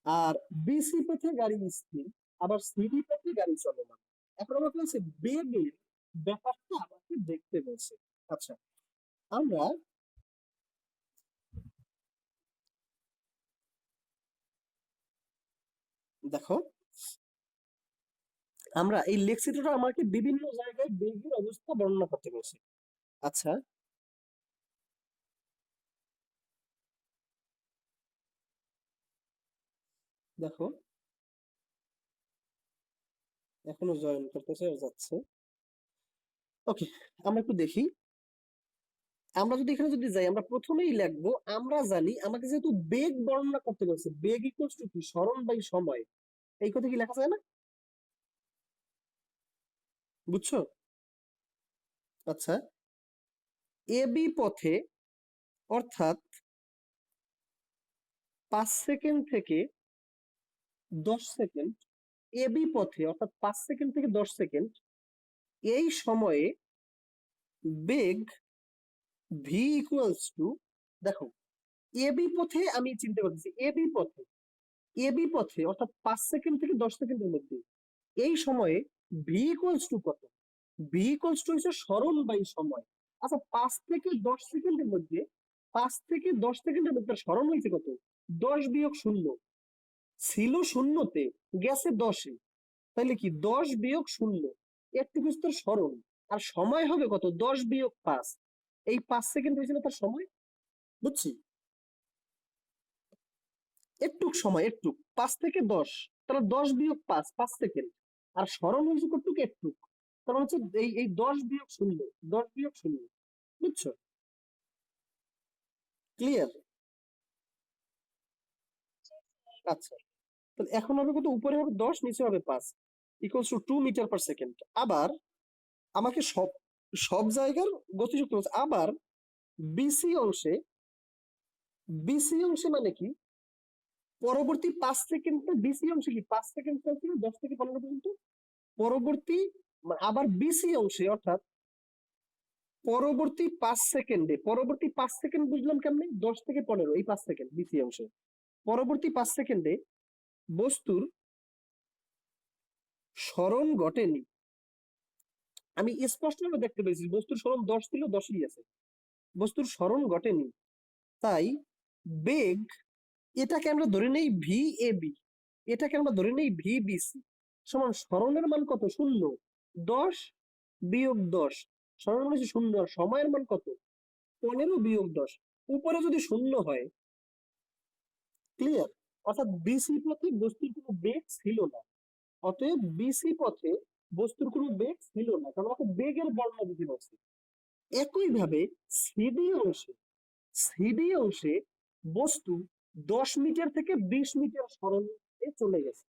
Speaker 1: আর বিসি পথে গাড়ি স্থির, আবার সিডি পথে গাড়ি চলমান। এখন আমাকে বলছে বেগের ব্যাপারটা আমাকে দেখতে বলছে। আচ্ছা, আমরা দেখো, আমরা এই লেকচিত্রটা আমাকে বিভিন্ন জায়গায় বেগের অবস্থা বর্ণনা করতে বলছে। আচ্ছা, দেখো এখনো জয়েন করতেছে যাচ্ছে। ওকে, আমরা একটু দেখি। আমরা যদি এখানে যদি যাই, আমরা প্রথমেই লিখবো, আমরা জানি আমাকে যেহেতু বেগ বর্ণনা করতে বলছে, বেগ ইকুয়ালস টু কি, সরণ বাই সময়। এই কথা কি লেখা যায় না? বুঝছো? আচ্ছা, এ বি পথে, অর্থাৎ 5 সেকেন্ড থেকে 10 সেকেন্ড, এ বি পথে অর্থাৎ 5 সেকেন্ড থেকে 10 সেকেন্ড, এই সময়ে বেগ ভি ইকুয়ালস টু, দেখো এ বি পথে আমি চিন্তা করতেছি, এ বি পথে অর্থাৎ 5 সেকেন্ড থেকে 10 সেকেন্ডের মধ্যে এই সময়ে ভি ইকুয়ালস টু কত? ভি ইকুয়ালস টু হচ্ছে সরণ বাই সময়। আচ্ছা, 5 থেকে 10 সেকেন্ডের মধ্যে, 5 থেকে 10 সেকেন্ডের মধ্যে সরণ হয়েছে কত? 10 - 0। ছিল শূন্যতে, গেছে 10-এ। তাহলে কি 10 - 0, একটুকু তোর সরণ। আর সময় হবে কত? 10 - 5। এই 5 সেকেন্ড হয়েছিল তার সময়। বুঝছি? একটুক সময়, একটুক, 5 থেকে 10, তাহলে 10 - 5, 5 সেকেন্ড। আর সরণ হয়েছে কতটুকু? একটুক। তার মানে হচ্ছে এই এই 10 - 0, 10 - 0। বুঝছো? ক্লিয়ার? আচ্ছা, তাহলে এখন হবে কত? উপরে হবে 10, নিচে হবে 5, equals to 2 metre per second. আবার আমাকে সব সব জায়গার গতিশক্তি বলছে। আবার বিসি অংশে, বিসি অংশে মানে কি, পরবর্তী 5 সেকেন্ডে, বিসি অংশে কি 5 সেকেন্ড চলছিল 10 থেকে 15 পর্যন্ত। পরবর্তী আবার বিসি অংশে, অর্থাৎ পরবর্তী 5 সেকেন্ড বুঝলাম কেমনে? 10 থেকে 15, এই 5 সেকেন্ড বিসি অংশে। পরবর্তী 5 সেকেন্ডে বস্তুর সরণ ঘটেনি। আমি স্পষ্টভাবে দেখতে পেয়েছি বস্তুর সরণ 10 ছিল, 10ই আছে। বস্তুর সরণ ঘটেনি। তাই বেগ, এটাকে আমরা ধরে নেই ভি এ বি, এটাকে আমরা ধরে নেই ভি বিসি সমান সরণের মান কত? 0। 10 - 10, সরণের মান হচ্ছে 0। আর সময়ের মান কত? 15 - 10। উপরে যদি 0 হয়, ক্লিয়ার, অর্থাৎ বিসি পথে বস্তুর কোনো বেগ ছিল না। অতএব বিসি পথে বস্তুর কোনো বেগ ছিল না, কারণ আমাকে বেগের বর্ণনা দিতে বলছে। একইভাবে সিডি অংশে, সিডি অংশে বস্তু 10 মিটার থেকে 20 মিটার সরণে চলে গেছে।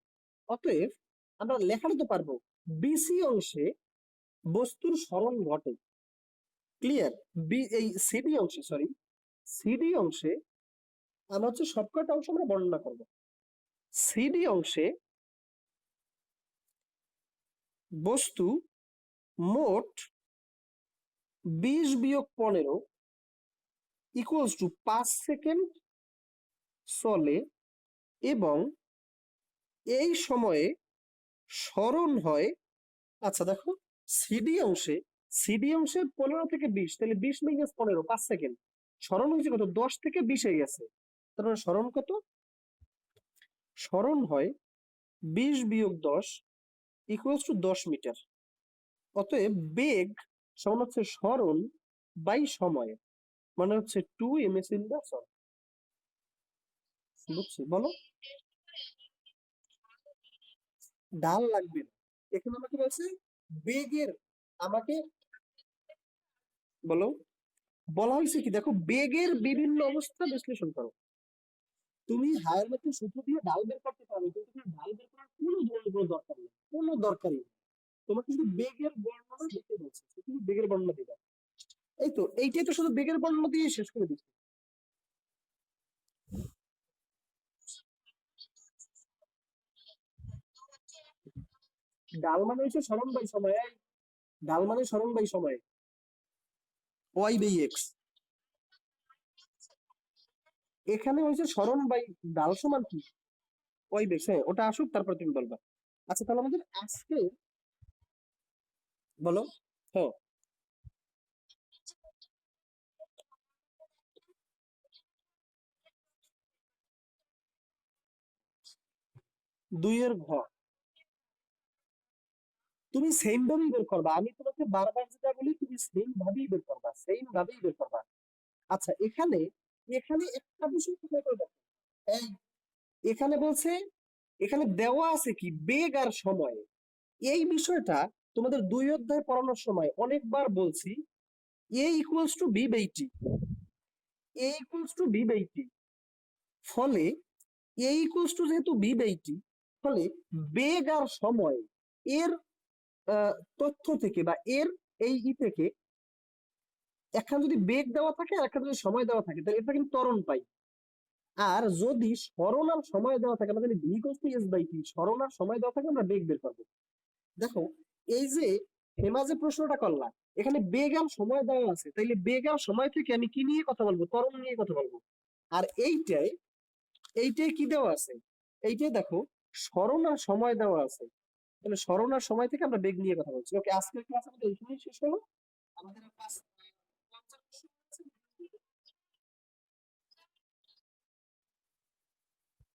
Speaker 1: অতএব আমরা লেখাটা তো পারবো, বিসি অংশে বস্তুর সরণ ঘটে। ক্লিয়ার? এই সিডি অংশে, সরি, সিডি অংশে আমরা হচ্ছে সবকটা অংশ আমরা বর্ণনা করব। সিডি অংশে বস্তু মোট 20 - 15 ইকুয়ালস টু 5 সেকেন্ড চলে, এবং এই সময়ে সরণ হয়। আচ্ছা দেখো, সিডি অংশে, সিডি অংশে 15 থেকে 20, তাহলে 20 - 15, 5 সেকেন্ড। সরণ হয়েছে কত? 10 থেকে 20 হয়ে গেছে। তার মানে সরণ কত? সরণ হয় 20 - 10 ইকুয়ালস টু 10 মিটার। অতএব বেগ সমান হচ্ছে সরণ বাই সময়, মানে হচ্ছে 2 ms ইন দা সেকেন্ড। বুঝছি? বলো। ঢাল লাগবে না। এখানে আমাকে বলছে বেগের, আমাকে বলো, বলা হয়েছে কি, দেখো বেগের বিভিন্ন অবস্থা বিশ্লেষণ করো। তুমি হায়ার ম্যাথের সূত্র দিয়ে ঢাল বের করতে পারো, কিন্তু তুমি ঢাল বের করার কোনো ধরনের কোনো দরকার নেই, কোনো দরকারই নেই। তোমাকে শুধু বেগের বর্ণনা দিতে বলছে, তুমি বেগের বর্ণনা দিবা। এই তো, এইটাই তো শুধু বেগের বর্ণনা দিয়ে শেষ করে দিচ্ছে। ডাল মানে হচ্ছে সরণ বাই সময়। ডাল মানে সরণ বাই সময়, ওয়াই বাই এক্স। এখানে হচ্ছে সরণ বাই ডাল সমান কি? ওয়াই বাই, হ্যাঁ ওটা আসুক তারপর তুমি বলবা। আচ্ছা, তাহলে আমাদের আজকে, বলো। হ্যাঁ, 2 এর ঘ, তুমি সেম ভাবেই বের করবা। আমি তোমাকে বারবার যেটা বলি, তুমি সেম ভাবেই বের করবা, সেম ভাবেই বের করবা। আচ্ছা, এখানে এখানে একটা বিষয় খেয়াল করে দেখো। এই, এখানে বলছে এখানে দেওয়া আছে কি বেগ আর সময়। এই বিষয়টা তোমাদের 2 অধ্যায় পড়ানোর সময় অনেকবার বলছি। a equals to b by t, a equals to b by t, ফলে a ইকুয়ালস টু যেহেতু b বাই t, ফলে বেগ আর সময় এর তথ্য থেকে বা এর এই থেকে একখান যদি বেগ দেওয়া থাকে আর একখান যদি সময় দেওয়া থাকে তাহলে এটা কিন্তু ত্বরণ পাই। আর যদি সরণ আর সময় দেওয়া থাকে, আমরা জানি v equals to s by t, সরণ আর সময় দেওয়া থাকে আমরা বেগ বের করবো। দেখো এই যে হেমা যে প্রশ্নটা করলাম, এখানে বেগ আর সময় দেওয়া আছে, তাইলে বেগ আর সময় থেকে আমি কি নিয়ে কথা বলবো? ত্বরণ নিয়ে কথা বলবো। আর এইটাই কি দেওয়া আছে? এইটাই দেখো সরণ আর সময় দেওয়া আছে, তাহলে সরণ আর সময় থেকে আমরা বেগ নিয়ে কথা বলছি। ওকে, আজকের ক্লাস আমাদের এইখানেই শেষ হলো।